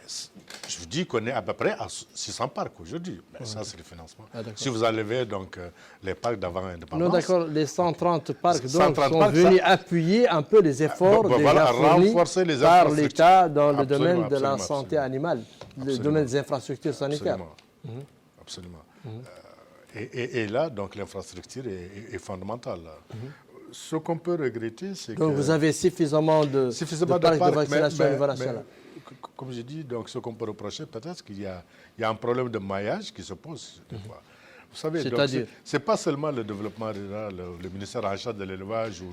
je vous dis qu'on est à peu près à 600 parcs aujourd'hui. Mais ça, c'est le financement. Si vous enlevez donc les parcs d'avant l'indépendance... Non, d'accord, les 130 parcs donc, sont venus appuyer un peu les efforts déjà fournis par l'État dans le domaine de la santé animale, le domaine des infrastructures sanitaires. Absolument. Et là, donc, l'infrastructure est fondamentale. Ce qu'on peut regretter, c'est que... Donc, vous avez suffisamment de parcs de vaccination au niveau national. Comme je dis, donc, ce qu'on peut reprocher, peut-être qu'il y a un problème de maillage qui se pose des fois. Vous savez, ce n'est pas seulement le développement rural, le ministère en charge de l'élevage ou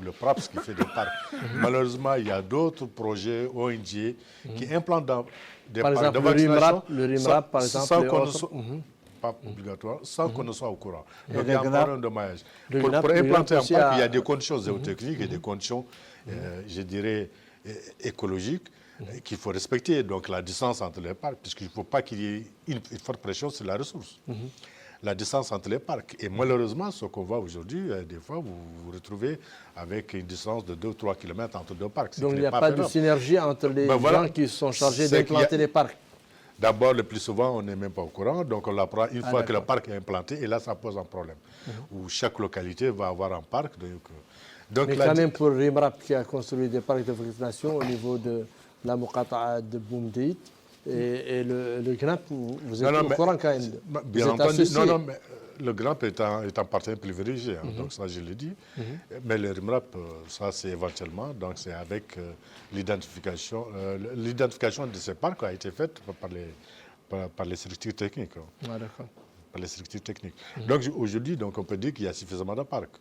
le PRAPS qui fait des parcs. Malheureusement, il y a d'autres projets ONG qui implantent des parcs de vaccination. Le RIMRAP, par exemple, pas obligatoire, sans qu'on ne soit au courant. Donc, il y a un problème de maillage. Pour implanter un parc, il y a des conditions géotechniques et des conditions, je dirais, écologiques qu'il faut respecter. Donc, la distance entre les parcs, puisqu'il ne faut pas qu'il y ait une forte pression sur la ressource. La distance entre les parcs. Et malheureusement, ce qu'on voit aujourd'hui, des fois, vous vous retrouvez avec une distance de 2 ou 3 km entre deux parcs. Donc, il n'y a pas de synergie entre les gens qui sont chargés d'implanter les parcs. D'abord, le plus souvent, on n'est même pas au courant. Donc, on l'apprend une fois que le parc est implanté. Et là, ça pose un problème. Où chaque localité va avoir un parc. Mais quand même, pour RIMRAP qui a construit des parcs de vaccination au niveau de la Mouqata'a de Boumdeit et le GNAP, vous êtes au courant quand même. Bien entendu. Non, mais le GRAP est un partenaire privilégié, hein, donc ça je l'ai dit. Mais le RIMRAP, ça c'est éventuellement, donc c'est avec l'identification. L'identification de ces parcs a été faite par les structures techniques. Hein. Ah, d'accord. Par les structures techniques. Donc aujourd'hui, donc, on peut dire qu'il y a suffisamment de parcs.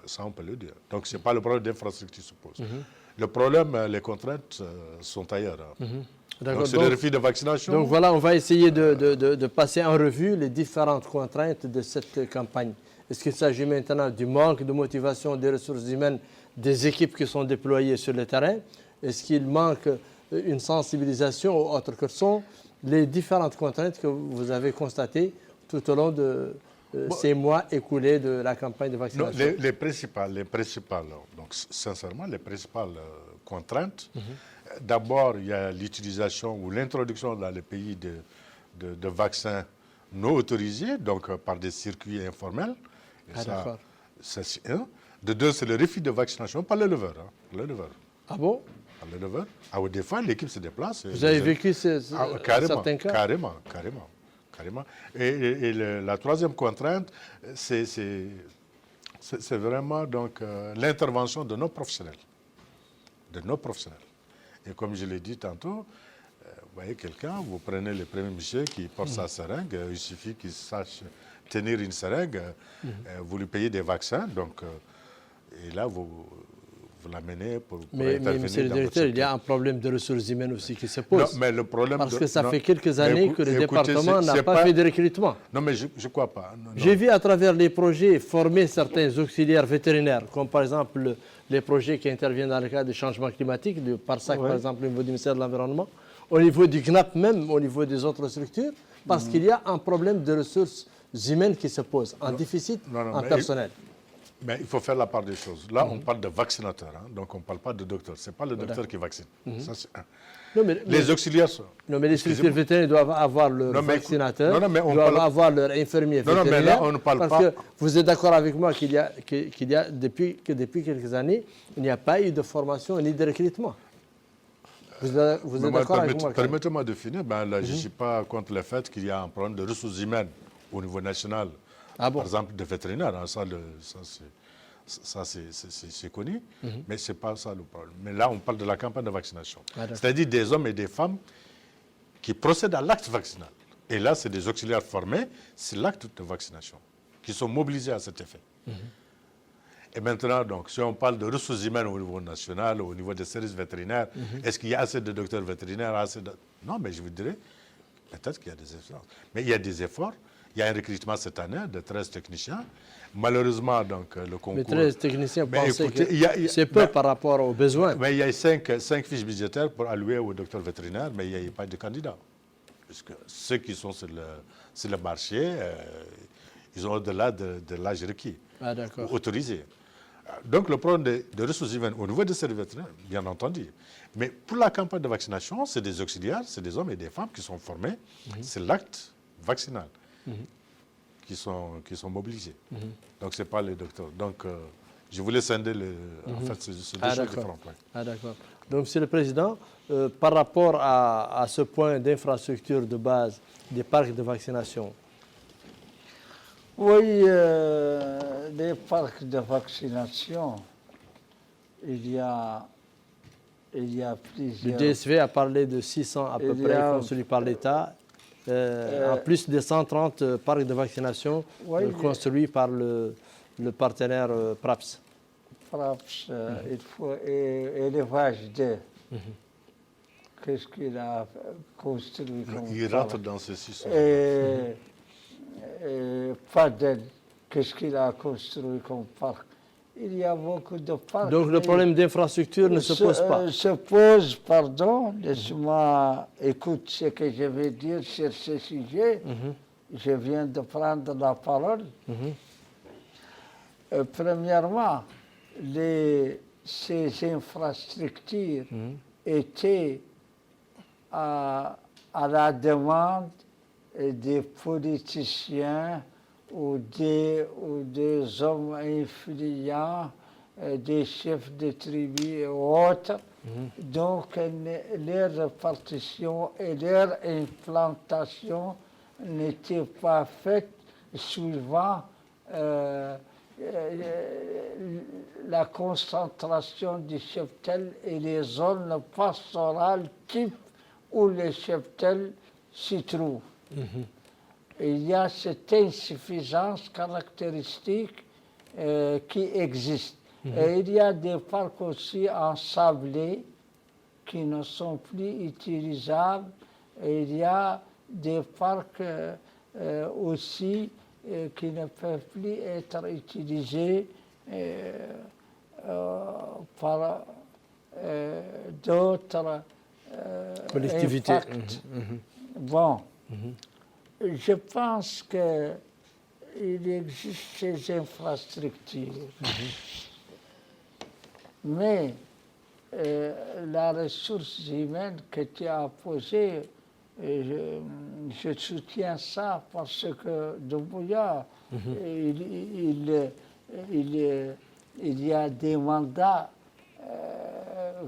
Ça, on peut le dire. Donc ce n'est pas le problème d'infrastructure qui se pose. Le problème, les contraintes sont ailleurs. Hein. Donc c'est le refus de vaccination. Donc voilà, on va essayer de passer en revue les différentes contraintes de cette campagne. Est-ce qu'il s'agit maintenant du manque de motivation des ressources humaines des équipes qui sont déployées sur le terrain? Est-ce qu'il manque une sensibilisation ou autre? Que sont les différentes contraintes que vous avez constatées tout au long de ces mois écoulés de la campagne de vaccination? Non, les principales, donc sincèrement, les principales contraintes, d'abord, il y a l'utilisation ou l'introduction dans les pays de vaccins non autorisés, donc par des circuits informels. Et ça, c'est un. De deux, c'est le refus de vaccination par l'éleveur. Hein, Ah bon? Par l'éleveur. Alors, des fois, l'équipe se déplace. Vous avez vécu certains cas? Carrément. Et la troisième contrainte, c'est vraiment donc, l'intervention de nos professionnels. Et comme je l'ai dit tantôt, vous voyez quelqu'un, vous prenez le premier monsieur qui porte sa seringue, il suffit qu'il sache tenir une seringue, vous lui payez des vaccins, donc, et là vous l'amenez pour mais monsieur le directeur, il y a un problème de ressources humaines aussi qui se pose. Non, mais le problème parce que ça fait quelques années que le département n'a pas fait de recrutement. Non, mais je ne crois pas. J'ai vu à travers les projets former certains auxiliaires vétérinaires, comme par exemple les projets qui interviennent dans le cadre du changement climatique, du PARSAC par exemple au niveau du ministère de l'Environnement, au niveau du GNAP même, au niveau des autres structures, parce qu'il y a un problème de ressources humaines qui se pose, un déficit en personnel. Mais il faut faire la part des choses. Là, on parle de vaccinateurs, hein, donc on ne parle pas de docteur. Ce n'est pas le docteur qui vaccine. Ça, c'est un. Non, les auxiliaires sont... Non, mais les structures vétérinaires doivent avoir leur vaccinateur, doivent avoir leur infirmier vétérinaire. Non, mais là, on ne parle parce pas... que vous êtes d'accord avec moi qu'il y a depuis quelques années, il n'y a pas eu de formation ni de recrutement. Vous êtes d'accord avec moi? Permettez-moi de finir. Ben, là, je ne suis pas contre le fait qu'il y a un problème de ressources humaines au niveau national. Par exemple, de vétérinaires. Hein, ça, c'est connu, mais ce n'est pas ça le problème. Mais là, on parle de la campagne de vaccination. C'est-à-dire des hommes et des femmes qui procèdent à l'acte vaccinal. Et là, c'est des auxiliaires formés, c'est l'acte de vaccination, qui sont mobilisés à cet effet. Et maintenant, donc, si on parle de ressources humaines au niveau national, au niveau des services vétérinaires, est-ce qu'il y a assez de docteurs vétérinaires, Non, mais je vous dirais, peut-être qu'il y a des efforts. Mais il y a des efforts. Il y a un recrutement cette année de 13 techniciens. Malheureusement, donc, le concours... Mais 13 techniciens, pensez que c'est peu par rapport aux besoins. Mais il y a 5 fiches budgétaires pour allouer aux docteurs vétérinaires, mais il n'y a pas de candidats. Parce que ceux qui sont sur le marché, ils ont au-delà de l'âge requis, autorisé. Donc, le problème de ressources humaines au niveau des services vétérinaires, bien entendu. Mais pour la campagne de vaccination, c'est des auxiliaires, c'est des hommes et des femmes qui sont formés. C'est l'acte vaccinal qui sont mobilisés. Donc, ce n'est pas les docteurs. Donc, je voulais scinder en fait, ces deux choses différentes. Ouais. Ah, d'accord. Donc, Monsieur le Président, par rapport à ce point d'infrastructure de base des parcs de vaccination. Oui, les parcs de vaccination, il y a plusieurs... Le DSV a parlé de 600 à peu près construits par l'État, en plus de 130 parcs de vaccination construits par le partenaire PRAPS. PRAPS, il faut élevage d'œufs. Qu'est-ce qu'il a construit comme il rentre dans ce 600. Fadel, qu'est-ce qu'il a construit comme parc? Il y a beaucoup de parcs. Donc le problème d'infrastructure ne se pose pas. Se pose, pardon, laisse-moi écouter ce que je vais dire sur ce sujet. Je viens de prendre la parole. Premièrement, ces infrastructures étaient à la demande des politiciens ou des hommes influents, des chefs de tribus et autres. Donc, leur répartition et leur implantation n'étaient pas faites suivant la concentration du cheptel et les zones pastorales type où le cheptel s'y trouve. Il y a cette insuffisance caractéristique qui existe. Et il y a des parcs aussi ensablés qui ne sont plus utilisables. Et il y a des parcs aussi qui ne peuvent plus être utilisés par d'autres collectivités. impacts. Bon, je pense qu'il existe ces infrastructures, mais la ressource humaine que tu as posée, je soutiens ça parce que Doumbouya, il y a des mandats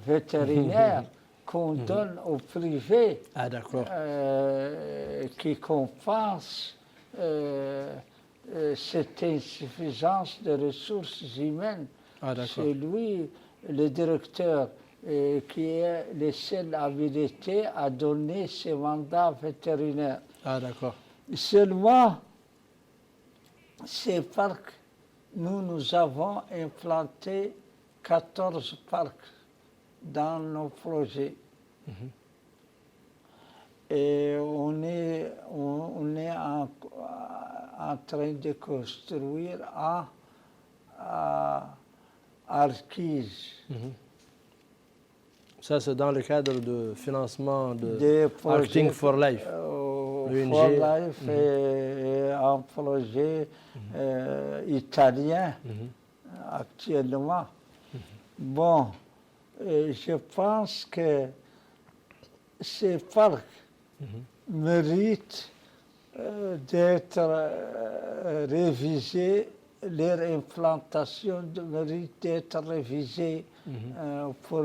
vétérinaires qu'on donne au privé qui compensent cette insuffisance de ressources humaines. C'est lui, le directeur, qui est le seul habilité à donner ces mandats vétérinaires. Seulement, ces parcs, nous avons implanté 14 parcs dans nos projets. Et on est en train de construire à Arquise. Ça, c'est dans le cadre de financement de Acting for Life. For Life est un projet italien actuellement. Bon, je pense que ces parcs méritent d'être révisés, leur implantation mérite d'être révisée pour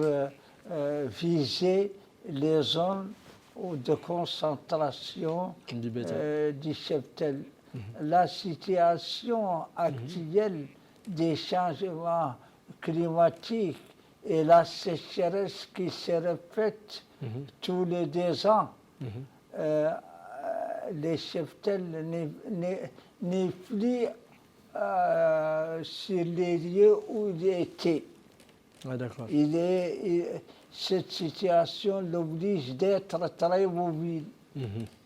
viser les zones de concentration du cheptel. La situation actuelle des changements climatiques et la sécheresse qui se répète tous les 2 ans, le cheptel n'est plus sur les lieux où il était. Cette situation l'oblige d'être très mobile.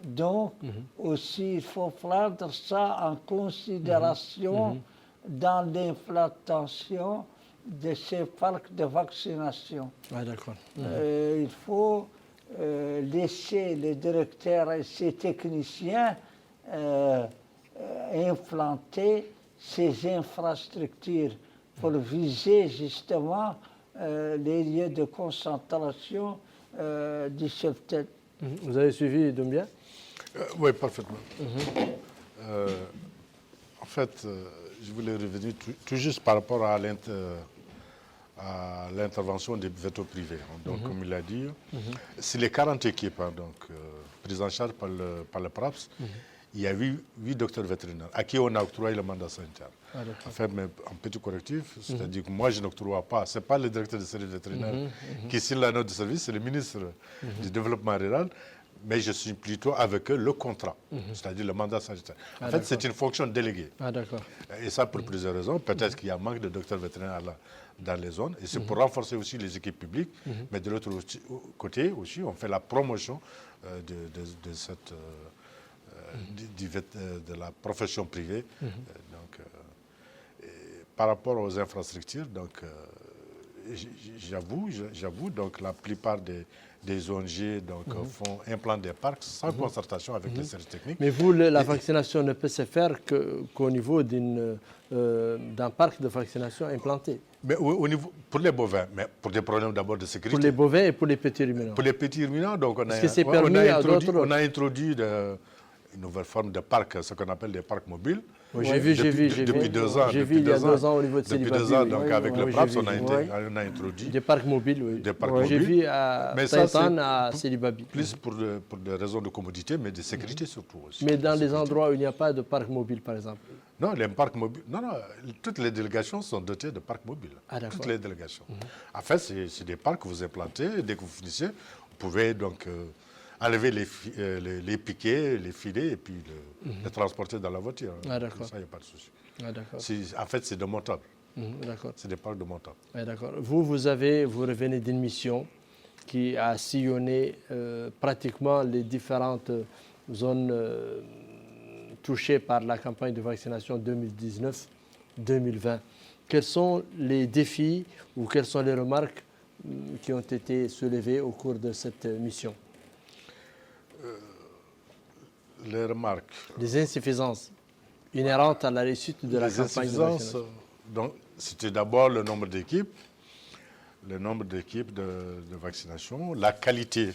Donc, aussi, il faut prendre ça en considération dans l'implantation de ces parcs de vaccination. Il faut laisser les directeurs et ces techniciens implanter ces infrastructures pour viser justement les lieux de concentration du cheptel. Vous avez suivi Doumbia? Oui, parfaitement. En fait, je voulais revenir tout juste par rapport à l'intervention des vétos privés. Donc, comme il l'a dit, c'est les 40 équipes prises en charge par le PRAPS. Il y a 8 docteurs vétérinaires à qui on a octroyé le mandat sanitaire. En fait, mais en petit correctif, c'est-à-dire que moi, je n'octroie pas. Ce n'est pas le directeur de service vétérinaire qui signe la note de service, c'est le ministre du Développement rural. Mais je suis plutôt avec eux le contrat, c'est-à-dire le mandat sanitaire. En fait, c'est une fonction déléguée. Et ça pour plusieurs raisons. Peut-être qu'il y a un manque de docteurs vétérinaires dans les zones. Et c'est pour renforcer aussi les équipes publiques. Mais de l'autre côté aussi, on fait la promotion de cette... de la profession privée. Par rapport aux infrastructures, j'avoue, donc la plupart des ONG implantent des parcs sans concertation avec les services techniques. Mais vous, la vaccination ne peut se faire qu'au niveau d'un parc de vaccination implanté. Mais pour les bovins, mais pour des problèmes d'abord de sécurité. Pour les bovins et pour les petits ruminants. Pour les petits ruminants, donc on a introduit une nouvelle forme de parc, ce qu'on appelle des parcs mobiles. Oui, j'ai vu. Depuis 2 ans. J'ai vu il y a 2 ans au niveau de Depuis Célibabi. 2 ans, donc avec le PRAPS, on a introduit des parcs mobiles, oui. Des parcs J'ai mobiles. vu à Taïtan, à Célibabi. Plus pour des raisons de commodité, mais de sécurité surtout aussi. Mais dans les endroits où il n'y a pas de parc mobile, par exemple. Non, les parcs mobiles. Non, toutes les délégations sont dotées de parcs mobiles. Ah, d'accord. Toutes les délégations. En fait, c'est des parcs que vous implantez. Dès que vous finissez, vous pouvez donc enlever les piquets, les filets et puis les transporter dans la voiture. Ah, d'accord. Ça, il n'y a pas de souci. Ah, d'accord. En fait, c'est de montable. D'accord. C'est des parcs de montable. Ah, d'accord. Vous revenez d'une mission qui a sillonné pratiquement les différentes zones touchées par la campagne de vaccination 2019-2020. Quels sont les défis ou quelles sont les remarques qui ont été soulevées au cours de cette mission? Les remarques. Les insuffisances inhérentes à la réussite de la campagne de vaccination. Donc, c'était d'abord le nombre d'équipes de vaccination, la qualité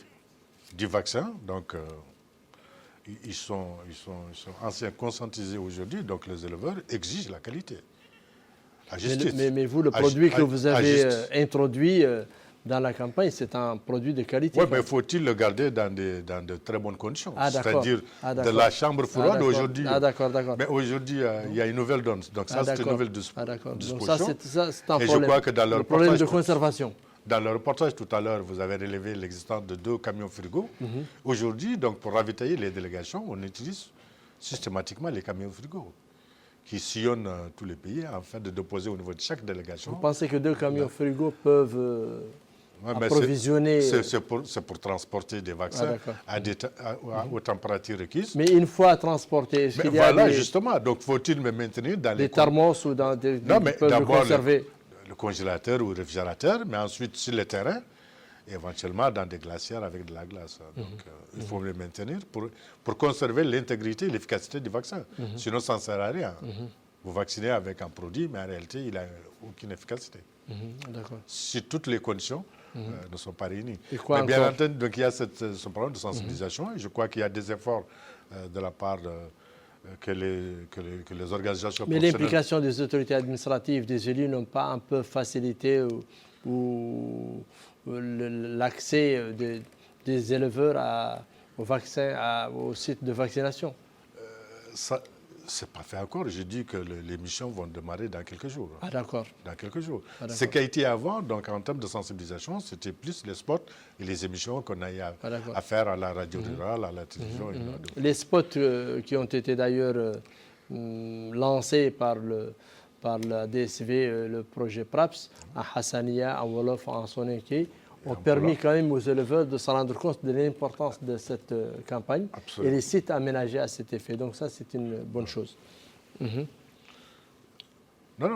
du vaccin. Donc, ils sont anciens conscientisés aujourd'hui, donc les éleveurs exigent la qualité. Mais vous, le produit que vous avez introduit dans la campagne, c'est un produit de qualité. Oui, mais faut-il le garder dans de très bonnes conditions? Ah, c'est-à-dire de la chambre froide aujourd'hui. Ah, d'accord. Mais aujourd'hui, il y a une nouvelle donne. Donc ça, c'est une nouvelle disposition. Donc ça, c'est un Et problème. je crois que dans le problème de conservation. Dans le reportage tout à l'heure, vous avez relevé l'existence de 2 camions frigo. Aujourd'hui, donc, pour ravitailler les délégations, on utilise systématiquement les camions frigo qui sillonnent tous les pays afin de déposer au niveau de chaque délégation. Vous pensez que 2 camions frigo peuvent approvisionner... C'est pour transporter des vaccins aux températures requises. Mais une fois transportés, est-ce qu'il y a justement, donc faut-il me maintenir dans des thermos ou dans des... Non, mais d'abord le congélateur ou réfrigérateur, mais ensuite sur le terrain, éventuellement dans des glacières avec de la glace. Donc, il faut les maintenir pour conserver l'intégrité et l'efficacité du vaccin. Sinon, ça ne sert à rien. Vous vaccinez avec un produit, mais en réalité, il n'a aucune efficacité. Si toutes les conditions ne sont pas réunies. Mais bien entendu, donc, il y a ce problème de sensibilisation. Et je crois qu'il y a des efforts de la part que les organisations Mais l'implication des autorités administratives, des élus, n'ont pas un peu facilité l'accès des éleveurs au vaccin, au site de vaccination? Ce n'est pas fait encore. J'ai dit que les missions vont démarrer dans quelques jours. Ah, d'accord. Dans quelques jours. Ce qui a été avant, donc en termes de sensibilisation, c'était plus les spots et les émissions qu'on a eu à faire à la radio rurale, à la télévision. Les spots qui ont été d'ailleurs lancés par la DSV, le projet PRAPS, à Hassania, à Wolof, en Soninké, ont permis quand même aux éleveurs de se rendre compte de l'importance de cette campagne. Absolument. Et les sites aménagés à cet effet. Donc ça, c'est une bonne chose. Non,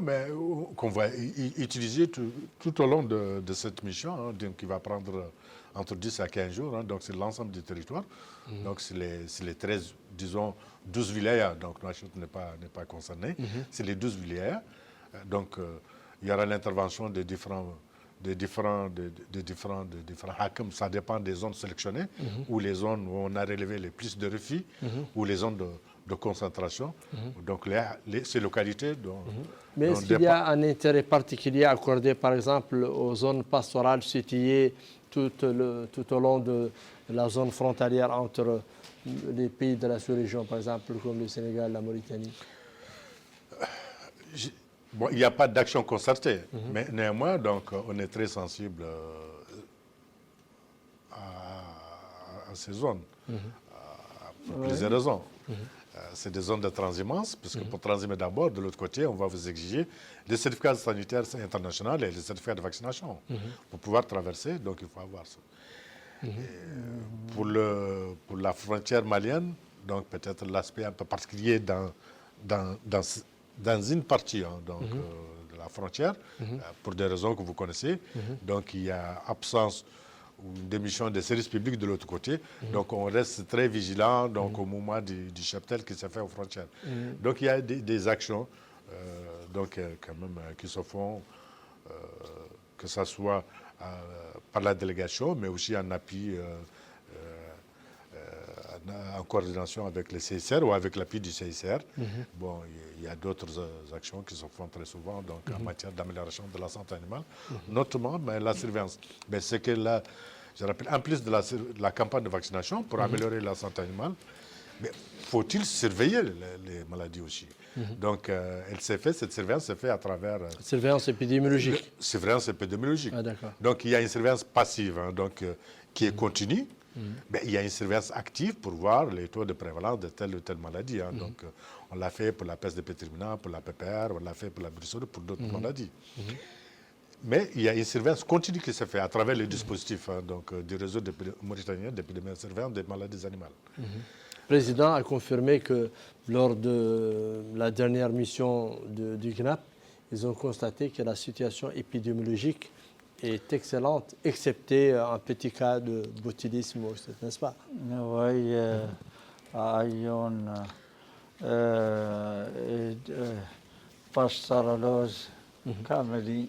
mais qu'on va utiliser tout au long de cette mission, qui va prendre entre 10 à 15 jours, donc c'est l'ensemble du territoire. Donc c'est les 13, disons, 12 wilayas, donc Nouakchott n'est pas concerné. C'est les 12 wilayas. Donc il y aura l'intervention des différents hakams. Ça dépend des zones sélectionnées, ou les zones où on a relevé les plus de refus, ou les zones de concentration. Donc ces localités dont... Mais est-ce qu'il y a un intérêt particulier accordé, par exemple, aux zones pastorales situées tout au long de la zone frontalière entre les pays de la sous-région, par exemple, comme le Sénégal, la Mauritanie? Bon, il n'y a pas d'action concertée, mais néanmoins, donc, on est très sensible à ces zones, pour plusieurs raisons. C'est des zones de transhumance, puisque pour transimer d'abord, de l'autre côté, on va vous exiger des certificats sanitaires internationaux et les certificats de vaccination. Pour pouvoir traverser, donc il faut avoir ça. Pour la frontière malienne, donc peut-être l'aspect un peu particulier dans une partie de la frontière, pour des raisons que vous connaissez. Donc il y a absence ou une démission des services publics de l'autre côté. Donc on reste très vigilant au moment du cheptel qui se fait aux frontières. Donc il y a des actions quand même, qui se font, que ce soit par la délégation, mais aussi en appui en coordination avec le CICR ou avec l'appui du CICR. Bon, il y a d'autres actions qui se font très souvent donc, en matière d'amélioration de la santé animale, notamment la surveillance. Mais c'est que là, je rappelle, en plus de la campagne de vaccination pour améliorer la santé animale, mais faut-il surveiller les maladies aussi? Donc, cette surveillance se fait à travers... surveillance épidémiologique. Surveillance épidémiologique. Ah, d'accord. Donc, il y a une surveillance passive qui est continue. Mais il y a une surveillance active pour voir les taux de prévalence de telle ou telle maladie. Donc, on l'a fait pour la peste de Pétrimina, pour la PPR, on l'a fait pour la brucellose, pour d'autres maladies. Mais il y a une surveillance continue qui se fait à travers les dispositifs du réseau mauritanien d'épidémie-surveillance des maladies animales. Le président a confirmé que lors de la dernière mission du GNAP, ils ont constaté que la situation épidémiologique est excellente, excepté un petit cas de botulisme, n'est-ce pas? Oui, à Aïon, pastoralose, camélie,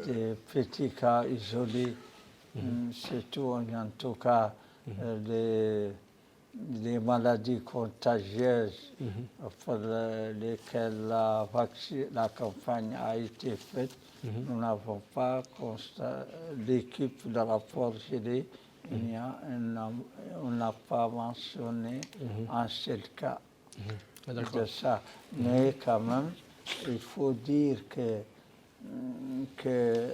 des petits cas isolés, c'est tout, en tout cas, les maladies contagieuses pour lesquelles la campagne a été faite. Nous n'avons pas constaté, l'équipe de rapport gelé, on n'a pas mentionné un seul cas de ça. Mais quand même, il faut dire que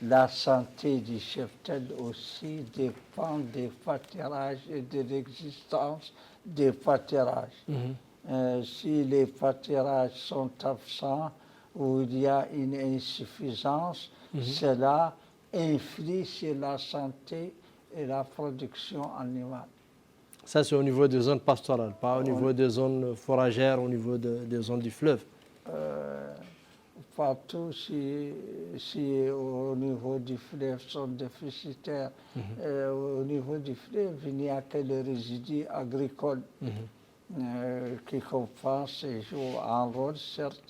la santé du cheptel aussi dépend des pâturages et de l'existence des pâturages. Si les pâturages sont absents ou il y a une insuffisance, cela influe sur la santé et la production animale. Ça, c'est au niveau des zones pastorales, pas au niveau des zones foragères, au niveau des zones du fleuve. Partout, si au niveau du fleuve sont déficitaires, au niveau du fleuve, il n'y a que les résidus agricoles qui compensent et jouent un rôle, certes,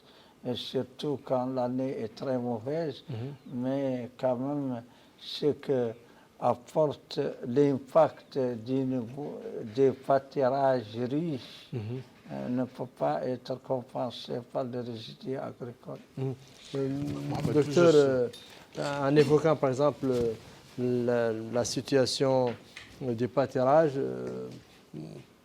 et surtout quand l'année est très mauvaise, mais quand même, ce que apporte l'impact des pâturages riches ne peut pas être compensé par les résidus agricoles. Docteur, en évoquant par exemple la situation du pâturage,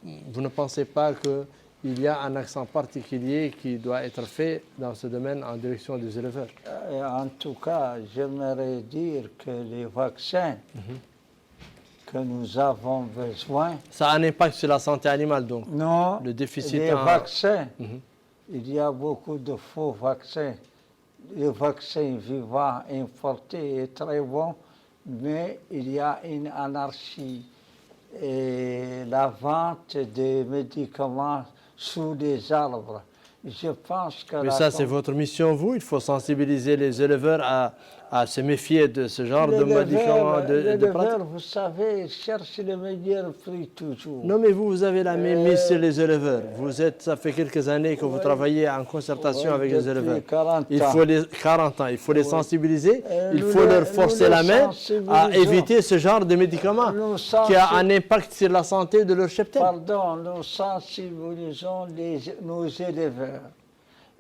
vous ne pensez pas qu'il y a un accent particulier qui doit être fait dans ce domaine en direction des éleveurs? En tout cas, j'aimerais dire que les vaccins que nous avons besoin... Ça a un impact sur la santé animale, donc? Non, le déficit les vaccins, il y a beaucoup de faux vaccins. Les vaccins vivants importés est très bon, mais il y a une anarchie. Et la vente des médicaments sous les arbres. Je pense que... Mais ça, c'est votre mission, vous. Il faut sensibiliser les éleveurs à se méfier de ce genre de médicaments de pratique. Vous savez, ils cherchent le meilleur prix toujours. Non, mais vous avez la même mise sur les éleveurs. Ça fait quelques années que vous travaillez en concertation avec les éleveurs. 40 ans. Il faut les sensibiliser. Il faut leur forcer la main à éviter ce genre de médicaments qui a un impact sur la santé de leur cheptel. Pardon, nous sensibilisons nos éleveurs.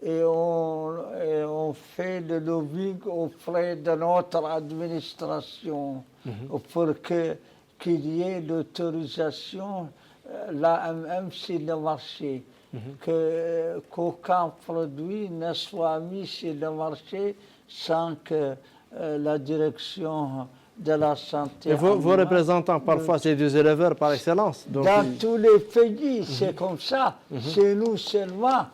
Et on fait le lobbying auprès de notre administration pour qu'il y ait l'autorisation, l'AMM sur le marché, qu'aucun produit ne soit mis sur le marché sans que la direction de la santé... Vos représentants, parfois, c'est des éleveurs par excellence. Donc, dans tous les pays, c'est comme ça. Chez nous seulement.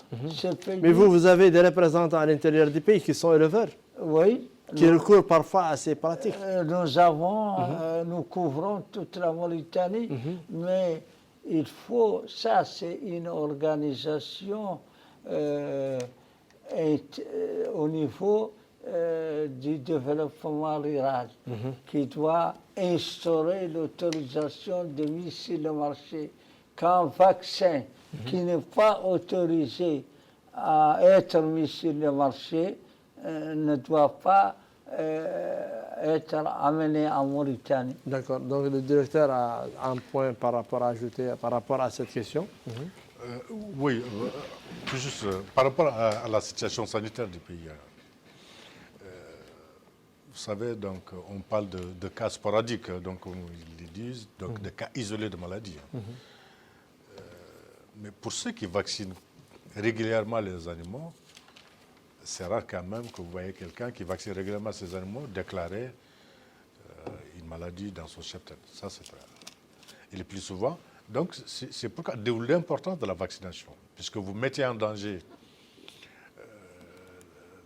Mais vous avez des représentants à l'intérieur du pays qui sont éleveurs? Oui. Qui recourent parfois à ces pratiques? Nous couvrons toute la Mauritanie, mais il faut... Ça, c'est une organisation au niveau... du développement rural qui doit instaurer l'autorisation de mise sur le marché qu'un vaccin qui n'est pas autorisé à être mis sur le marché ne doit pas être amené en Mauritanie. D'accord. Donc le directeur a un point par rapport à ajouter par rapport à cette question. Oui, tout juste par rapport à la situation sanitaire du pays. Vous savez, donc, on parle de cas sporadiques, donc, comme ils le disent, donc de cas isolés de maladie. Mais pour ceux qui vaccinent régulièrement les animaux, c'est rare quand même que vous voyez quelqu'un qui vaccine régulièrement ses animaux déclarer une maladie dans son cheptel. Ça, c'est très rare. Et le plus souvent, donc, c'est pourquoi d'où l'importance de la vaccination, puisque vous mettez en danger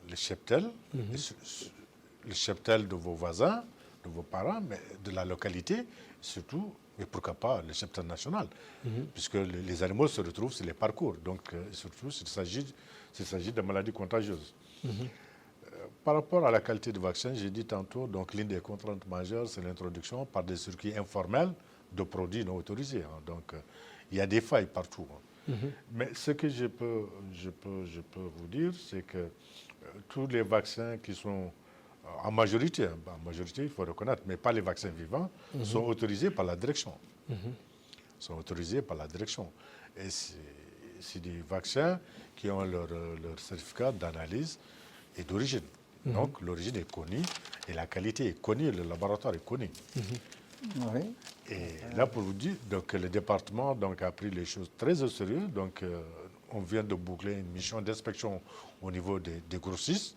le cheptel, le cheptel de vos voisins, de vos parents, mais de la localité, surtout, et pourquoi pas le cheptel national, puisque les animaux se retrouvent sur les parcours. Donc, surtout, s'il s'agit de maladies contagieuses. Par rapport à la qualité du vaccin, j'ai dit tantôt, donc l'une des contraintes majeures, c'est l'introduction par des circuits informels de produits non autorisés. Donc, il y a des failles partout. Mais ce que je peux vous dire, c'est que tous les vaccins qui sont en majorité, il faut reconnaître, mais pas les vaccins vivants, sont autorisés par la direction. Sont autorisés par la direction. Et c'est des vaccins qui ont leur certificat d'analyse et d'origine. Donc l'origine est connue et la qualité est connue, le laboratoire est connu. Oui. Et là, pour vous dire, donc, le département donc, a pris les choses très au sérieux. Donc, on vient de boucler une mission d'inspection au niveau des grossistes,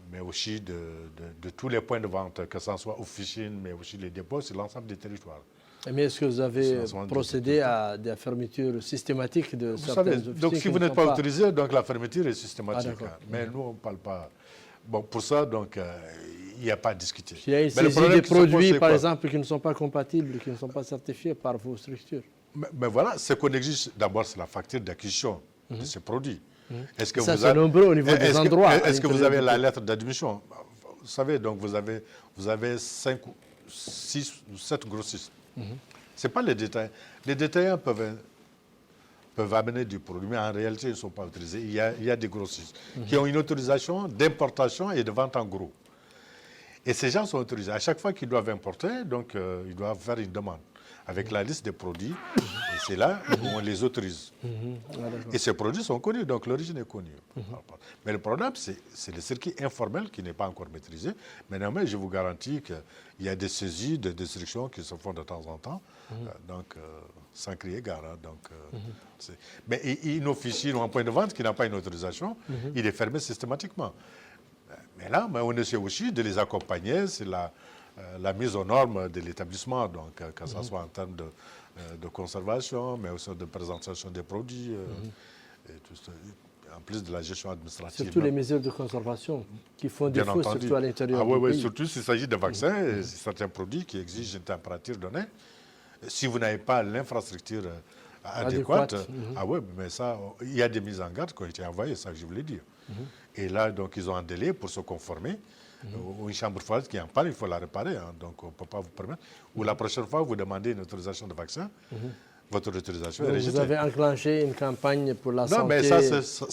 mais aussi de tous les points de vente, que ce soit officines, mais aussi les dépôts sur l'ensemble des territoires. Mais est-ce que vous avez procédé à des fermetures systématiques de certaines officines? Donc, si vous n'êtes pas autorisé, donc la fermeture est systématique. Mais nous, on ne parle pas. Bon, pour ça, donc, il n'y a pas à discuter. Il y a une saisie des produits, par exemple, qui ne sont pas compatibles, qui ne sont pas certifiés par vos structures. Mais voilà, ce qu'on exige d'abord, c'est la facture d'acquisition de ces produits. Est-ce que ça, c'est nombreux au niveau des endroits. Est-ce que vous avez la lettre d'admission? Vous savez, donc, vous avez 5, 6 ou 7 grossistes. Ce n'est pas les détaillants. Les détaillants peuvent amener du produit, mais en réalité, ils ne sont pas autorisés. Il y a des grossistes qui ont une autorisation d'importation et de vente en gros. Et ces gens sont autorisés. À chaque fois qu'ils doivent importer, donc, ils doivent faire une demande avec la liste des produits. Et c'est là où on les autorise. Et ces produits sont connus, donc l'origine est connue. Mais le problème, c'est le circuit informel qui n'est pas encore maîtrisé. Mais néanmoins, je vous garantis qu'il y a des saisies de destruction qui se font de temps en temps. Donc, sans crier gare. Mais une officine ou un point de vente qui n'a pas une autorisation, il est fermé systématiquement. Mais là, on essaie aussi de les accompagner. C'est la mise aux normes de l'établissement, donc que ce soit en termes de conservation, mais aussi de présentation des produits, et tout ça, en plus de la gestion administrative. Surtout les mesures de conservation qui font défaut, surtout à l'intérieur du pays. Surtout s'il s'agit de vaccins, et certains produits qui exigent une température donnée. Si vous n'avez pas l'infrastructure adéquate, mais ça, il y a des mises en garde qui ont été envoyées, ça je voulais dire. Et là, donc, ils ont un délai pour se conformer. Une chambre froide qui en parle, il faut la réparer. Donc, on ne peut pas vous permettre. Ou la prochaine fois, vous demandez une autorisation de vaccin, votre autorisation est rejetée. Vous avez enclenché une campagne pour la santé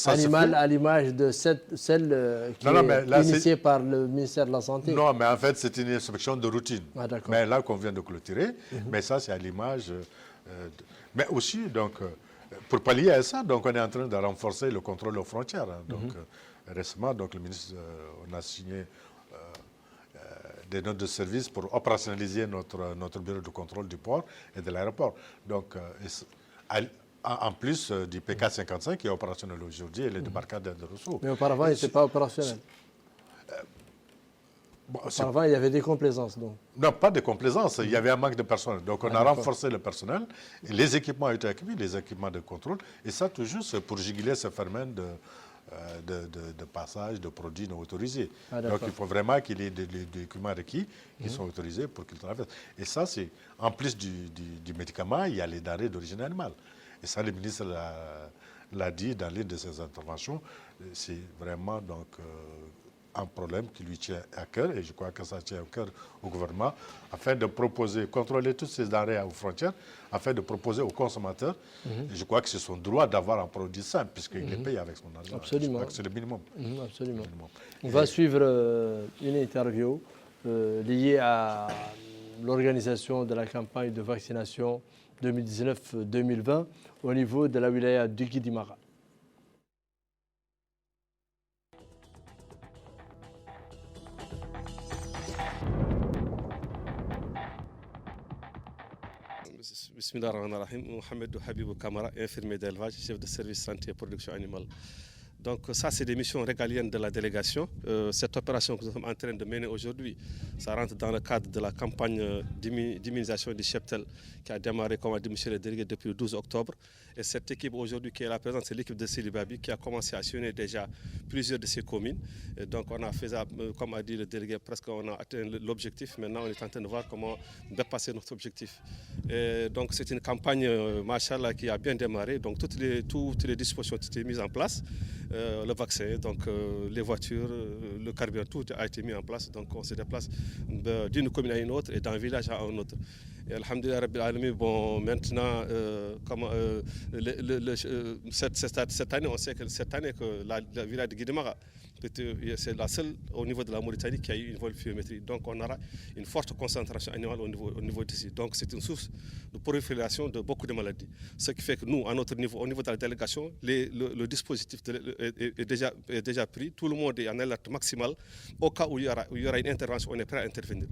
animale à l'image de celle qui est initiée par le ministère de la Santé. Non, mais en fait, c'est une inspection de routine. Mais là, qu'on vient de clôturer. Mais ça, c'est à l'image. Mais aussi, donc, pour pallier à ça, donc, on est en train de renforcer le contrôle aux frontières. Donc, récemment, donc, le ministre, on a signé des notes de service pour opérationnaliser notre bureau de contrôle du port et de l'aéroport. Donc, en plus du PK55 qui est opérationnel aujourd'hui et les débarcadères de Rousseau. Mais auparavant, il n'était pas opérationnel. Auparavant, il y avait des complaisances, donc. Non, pas de complaisance. Il y avait un manque de personnel. Donc, on a renforcé le personnel. Et les équipements ont été équipés, les équipements de contrôle. Et ça, toujours, c'est pour juguler ce phénomène de passage de produits non autorisés. Donc, il faut vraiment qu'il y ait des documents requis qui sont autorisés pour qu'ils traversent. Et ça, c'est en plus du médicament, il y a les denrées d'origine animale. Et ça, le ministre l'a dit dans l'une de ses interventions. C'est vraiment donc un problème qui lui tient à cœur, et je crois que ça tient à cœur au gouvernement, afin de proposer, contrôler toutes ces denrées aux frontières, afin de proposer aux consommateurs. Et je crois que c'est son droit d'avoir un produit sain, puisqu'il les paye avec son argent. Absolument. C'est le minimum. Absolument. Le minimum. On va suivre une interview liée à l'organisation de la campagne de vaccination 2019-2020 au niveau de la wilaya du Guidimara. Bismillah ar-Rahman ar-Rahim, Mohamed Habibou Kamara, infirmier d'élevage, chef de service santé et production animale. Donc ça, c'est des missions régaliennes de la délégation. Cette opération que nous sommes en train de mener aujourd'hui, ça rentre dans le cadre de la campagne d'immunisation du cheptel qui a démarré, comme a dit M. le délégué, depuis le 12 octobre. Et cette équipe aujourd'hui qui est là présente, c'est l'équipe de Silibabi qui a commencé à sillonner déjà plusieurs de ces communes. Et donc on a fait, comme a dit le délégué, presque on a atteint l'objectif. Maintenant, on est en train de voir comment dépasser notre objectif. Et donc c'est une campagne, machallah, qui a bien démarré. Donc toutes les dispositions ont été mises en place. Le vaccin, donc les voitures, le carburant, tout a été mis en place. Donc on se déplace d'une commune à une autre et d'un village à un autre. Et alhamdulillah Rabbil Alamin, bon, maintenant, cette année, on sait que cette année, que la village de Guidimara, c'est la seule au niveau de la Mauritanie qui a eu une volupiométrie. Donc on aura une forte concentration animale au niveau d'ici. Donc c'est une source de prolifération de beaucoup de maladies. Ce qui fait que nous, à notre niveau, au niveau de la délégation, le dispositif est déjà pris. Tout le monde est en alerte maximale. Au cas où il y aura une intervention, on est prêt à intervenir.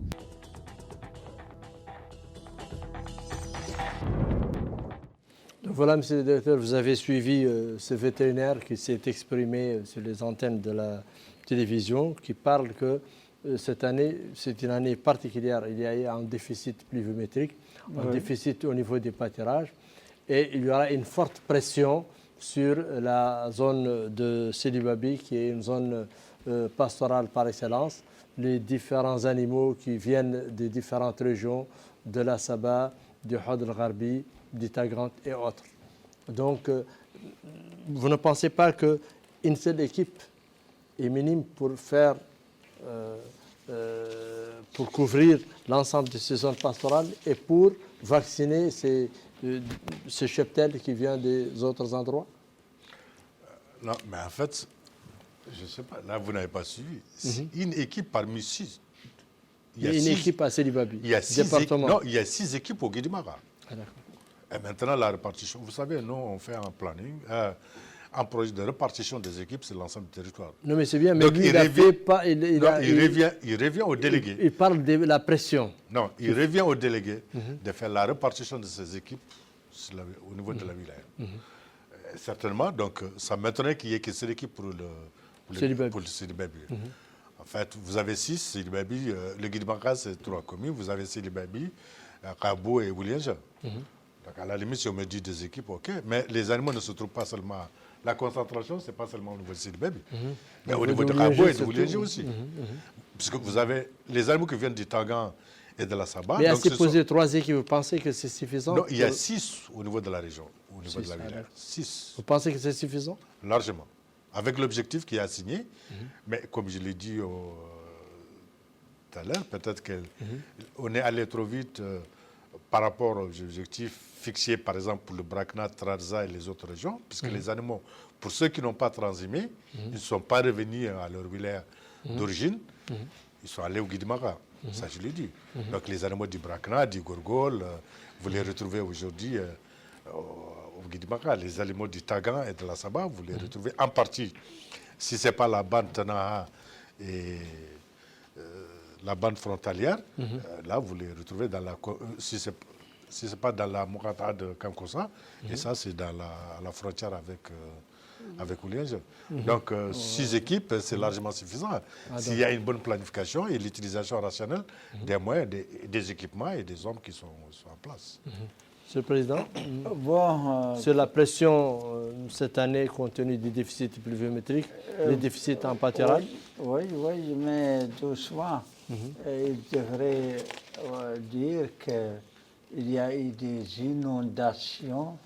Donc voilà, monsieur le directeur, vous avez suivi ce vétérinaire qui s'est exprimé sur les antennes de la télévision, qui parle que cette année, c'est une année particulière. Il y a eu un déficit pluviométrique, un déficit au niveau des pâturages, et il y aura une forte pression sur la zone de Silibabi, qui est une zone pastorale par excellence. Les différents animaux qui viennent des différentes régions, de la Saba, du Hod el-Gharbi, du Tagrant et autres. Donc, vous ne pensez pas qu'une seule équipe est minime pour pour couvrir l'ensemble de ces zones pastorales et pour vacciner ce cheptel qui vient des autres endroits? Non, mais en fait, je ne sais pas, là vous n'avez pas suivi. Une équipe parmi 6. Il y a une équipe à Silibabi. Il y a 6 équipes au Guidimara. Ah, d'accord. Et maintenant, la répartition, vous savez, nous, on fait un planning, un projet de répartition des équipes sur l'ensemble du territoire. Non, mais c'est bien, mais donc, lui, il revient au délégué. Il parle de la pression. Non, il revient au délégué de faire la répartition de ces équipes au niveau de la wilaya. Certainement, donc, ça m'étonnerait qu'il n'y ait que cette équipe pour le Silibabi. En fait, vous avez 6, Silibabi, le Guidimara, c'est 3 communes, vous avez Silibabi, Kabo et Woulienja. Donc, à la limite, si on me dit des équipes, ok, mais les animaux ne se trouvent pas seulement. La concentration, ce n'est pas seulement au niveau de Silibabi, mais au niveau de Kabo et de Woulienja aussi. Puisque vous avez les animaux qui viennent du Tagan et de la Saba. Mais à se poser 3 équipes, vous pensez que c'est suffisant? Non, il y a 6 au niveau de la région, au niveau de la ville. 6. Vous pensez que c'est suffisant? Largement. Avec l'objectif qui est assigné, mais comme je l'ai dit tout à l'heure, peut-être qu'on est allé trop vite par rapport aux objectifs fixés, par exemple, pour le Brakna, Trarza et les autres régions, puisque les animaux, pour ceux qui n'ont pas transhumé, ils ne sont pas revenus à leur wilaya d'origine, ils sont allés au Guidimara, ça je l'ai dit. Donc les animaux du Brakna, du Gorgol, vous les retrouvez aujourd'hui au Guidimara. Les animaux du Tagan et de la Saba, vous les retrouvez en partie. Si ce n'est pas la bande Tanaha et la bande frontalière, là, vous les retrouvez dans la... Si ce n'est pas dans la Mourata de Kankosa, et ça, c'est dans la frontière avec Oulienje. Donc, 6 équipes, c'est largement suffisant. S'il y a une bonne planification et l'utilisation rationnelle des moyens, des équipements et des hommes qui sont en place. Monsieur le Président, sur la pression cette année, compte tenu du déficit pluviométrique, les déficits en pâturage? Oui, mais doucement. Il devrait dire qu'il y a eu des inondations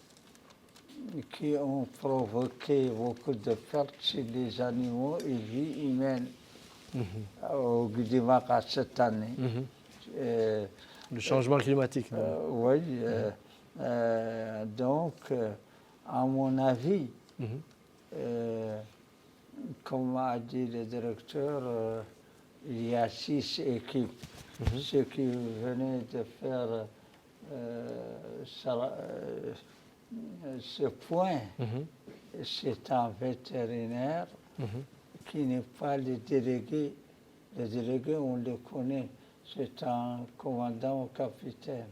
qui ont provoqué beaucoup de pertes chez les animaux et vie humaine. au Guidimaka cette année. Le changement climatique. Oui. Donc, à mon avis, comme a dit le directeur, il y a 6 équipes. Ceux qui venaient de faire ce point, c'est un vétérinaire qui n'est pas le délégué. Le délégué, on le connaît. C'est un commandant ou capitaine.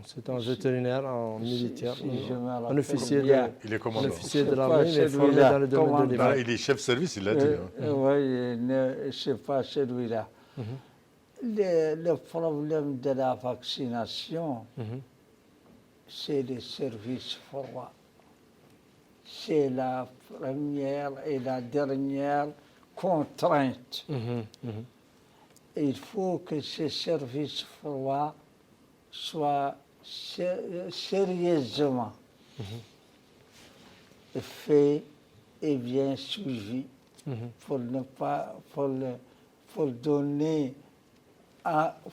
C'est un vétérinaire en militaire, un officier de l'armée, mais formé dans le domaine de l'élevage. Il est chef de service, il l'a dit. Oui, ce n'est pas celui-là. Le problème de la vaccination, c'est le service froid. C'est la première et la dernière contrainte. Il faut que ce service froid soit sérieusement fait et bien suivi pour ne pas pour donner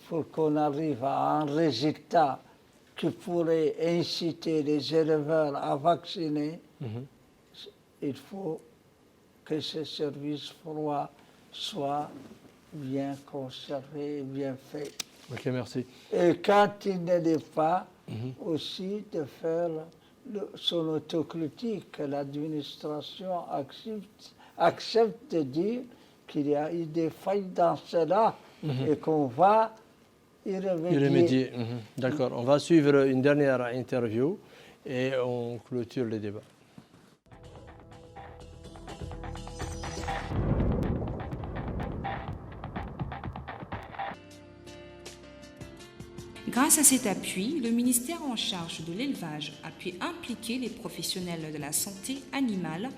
pour qu'on arrive à un résultat qui pourrait inciter les éleveurs à vacciner. Il faut que ce service froid soit bien conservé et bien fait. Ok, merci. Et quand il ne l'est pas, aussi de faire son autocritique, que l'administration accepte de dire qu'il y a eu des failles dans cela et qu'on va y remédier. D'accord. On va suivre une dernière interview et on clôture le débat. Grâce à cet appui, le ministère en charge de l'élevage a pu impliquer les professionnels de la santé animale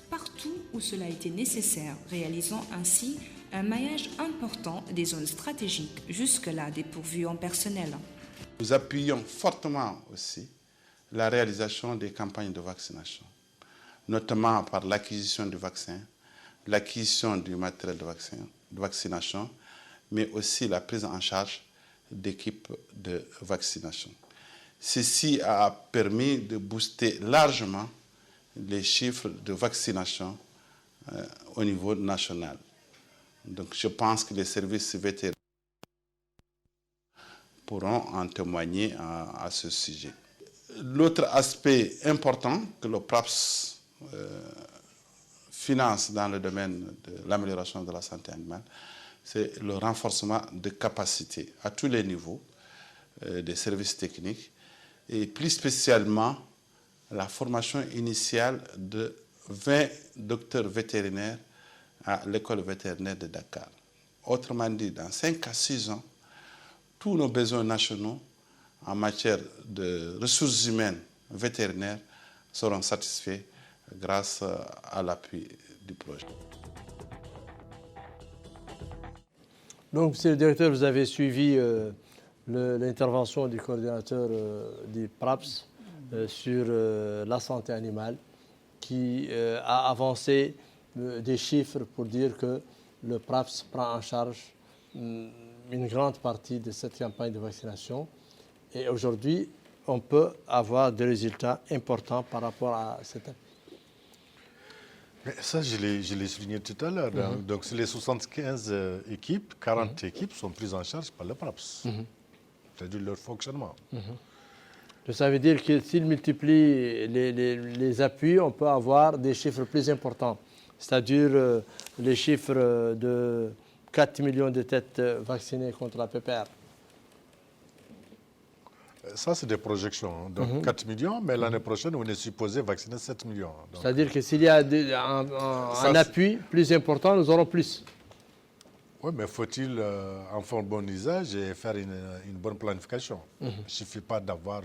partout où cela était nécessaire, réalisant ainsi un maillage important des zones stratégiques jusque-là dépourvues en personnel. Nous appuyons fortement aussi la réalisation des campagnes de vaccination, notamment par l'acquisition du vaccin, l'acquisition du matériel de vaccination, mais aussi la prise en charge d'équipes de vaccination. Ceci a permis de booster largement les chiffres de vaccination au niveau national. Donc je pense que les services vétérinaires pourront en témoigner à ce sujet. L'autre aspect important que le PRAPS finance dans le domaine de l'amélioration de la santé animale, c'est le renforcement de capacités à tous les niveaux des services techniques et plus spécialement la formation initiale de 20 docteurs vétérinaires à l'école vétérinaire de Dakar. Autrement dit, dans 5 à 6 ans, tous nos besoins nationaux en matière de ressources humaines vétérinaires seront satisfaits grâce à l'appui du projet. Donc, Monsieur le directeur, vous avez suivi l'intervention du coordinateur du PRAPS sur la santé animale qui a avancé des chiffres pour dire que le PRAPS prend en charge une grande partie de cette campagne de vaccination. Et aujourd'hui, on peut avoir des résultats importants par rapport à cette appui. Mais ça, je l'ai souligné tout à l'heure. Donc, sur les 75 équipes, 40 équipes sont prises en charge par le PRAPS. C'est-à-dire leur fonctionnement. Ça veut dire que s'il multiplie les appuis, on peut avoir des chiffres plus importants. C'est-à-dire les chiffres de 4 millions de têtes vaccinées contre la PPR. Ça, c'est des projections. Donc 4 millions, mais l'année prochaine, on est supposé vacciner 7 millions. C'est-à-dire que s'il y a un appui plus important, nous aurons plus. Oui, mais faut-il en faire un bon usage et faire une bonne planification? Il ne suffit pas d'avoir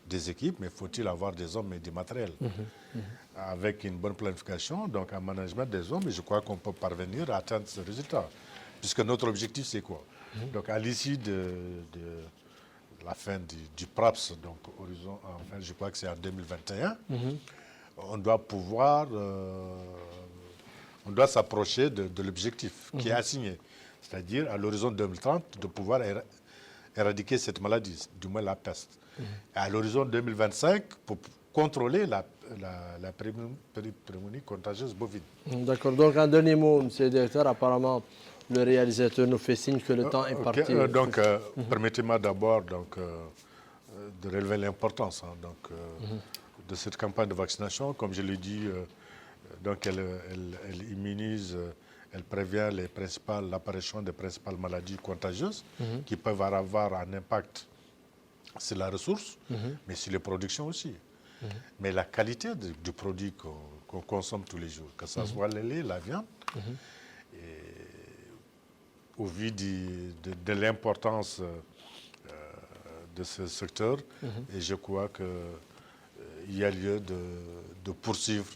des équipes, mais faut-il avoir des hommes et du matériel? Avec une bonne planification, donc un management des hommes, je crois qu'on peut parvenir à atteindre ce résultat. Puisque notre objectif, c'est quoi? Donc à l'issue de la fin du PRAPS, donc horizon, enfin, je crois que c'est en 2021, on doit pouvoir on doit s'approcher de l'objectif qui est assigné, c'est-à-dire à l'horizon 2030 de pouvoir éradiquer cette maladie, du moins la peste. Et à l'horizon 2025 pour contrôler la pneumonie contagieuse bovine. D'accord. Donc, un dernier mot, M. le directeur. Apparemment, le réalisateur nous fait signe que le temps est parti. Permettez-moi d'abord de relever l'importance de cette campagne de vaccination. Comme je l'ai dit, elle immunise, elle prévient l'apparition des principales maladies contagieuses qui peuvent avoir un impact sur la ressource, mais sur les productions aussi. Mais la qualité du produit qu'on consomme tous les jours, que ce soit le lait, la viande, au vu de l'importance de ce secteur, et je crois qu'il y a lieu de poursuivre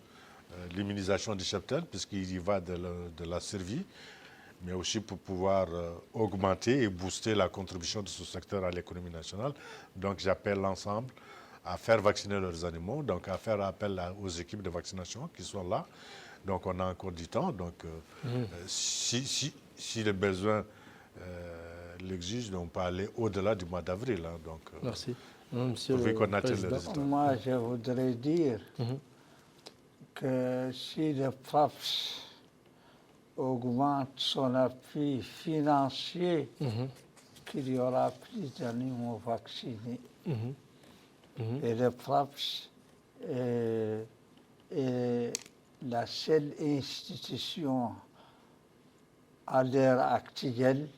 l'immunisation du cheptel, puisqu'il y va de la survie, mais aussi pour pouvoir augmenter et booster la contribution de ce secteur à l'économie nationale. Donc j'appelle l'ensemble à faire vacciner leurs animaux, donc à faire appel aux équipes de vaccination qui sont là. Donc on a encore du temps. Donc si le besoin l'exige, on peut aller au-delà du mois d'avril. Merci. Monsieur le Président. Moi, je voudrais dire que si le PRAPS augmente son appui financier, qu'il y aura plus d'animaux vaccinés. Et le PRAPS est la seule institution à l'heure actuelle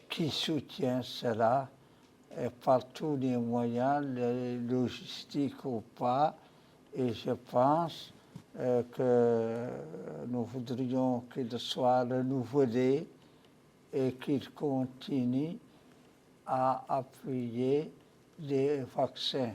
qui soutient cela et par tous les moyens, les logistiques ou pas. Et je pense que nous voudrions qu'il soit renouvelé et qu'il continue à appuyer les vaccins.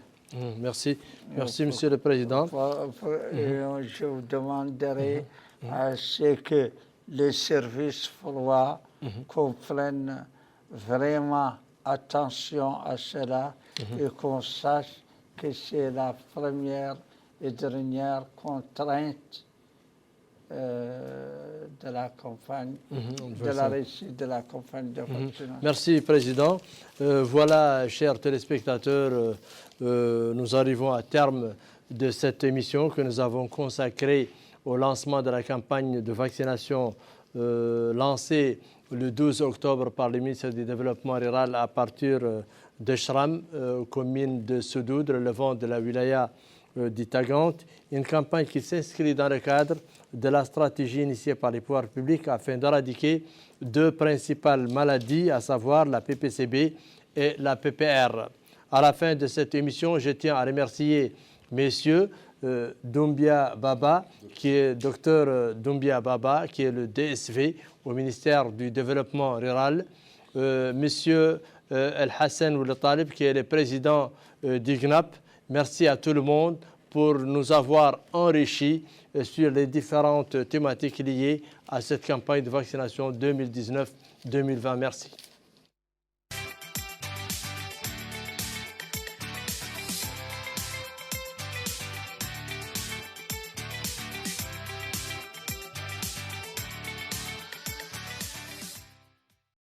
Merci. Merci, Monsieur le Président. Je vous demanderai à ce que les services froids comprennent vraiment attention à cela et qu'on sache que c'est la première et dernière contrainte de la campagne, de la réussite de la campagne de vaccination. Merci, Président. Voilà, chers téléspectateurs, nous arrivons à terme de cette émission que nous avons consacrée au lancement de la campagne de vaccination lancée le 12 octobre par le ministre du Développement rural à partir de Chram, commune de Soudoud, relevant de la wilaya d'Itagant. Une campagne qui s'inscrit dans le cadre de la stratégie initiée par les pouvoirs publics afin d'éradiquer deux principales maladies, à savoir la PPCB et la PPR. À la fin de cette émission, je tiens à remercier messieurs Doumbia Baba, qui est docteur Doumbia Baba, qui est le DSV au ministère du Développement rural, monsieur El Hassan Ould Talib, qui est le président d'IGNAP. Merci à tout le monde pour nous avoir enrichis sur les différentes thématiques liées à cette campagne de vaccination 2019-2020. Merci.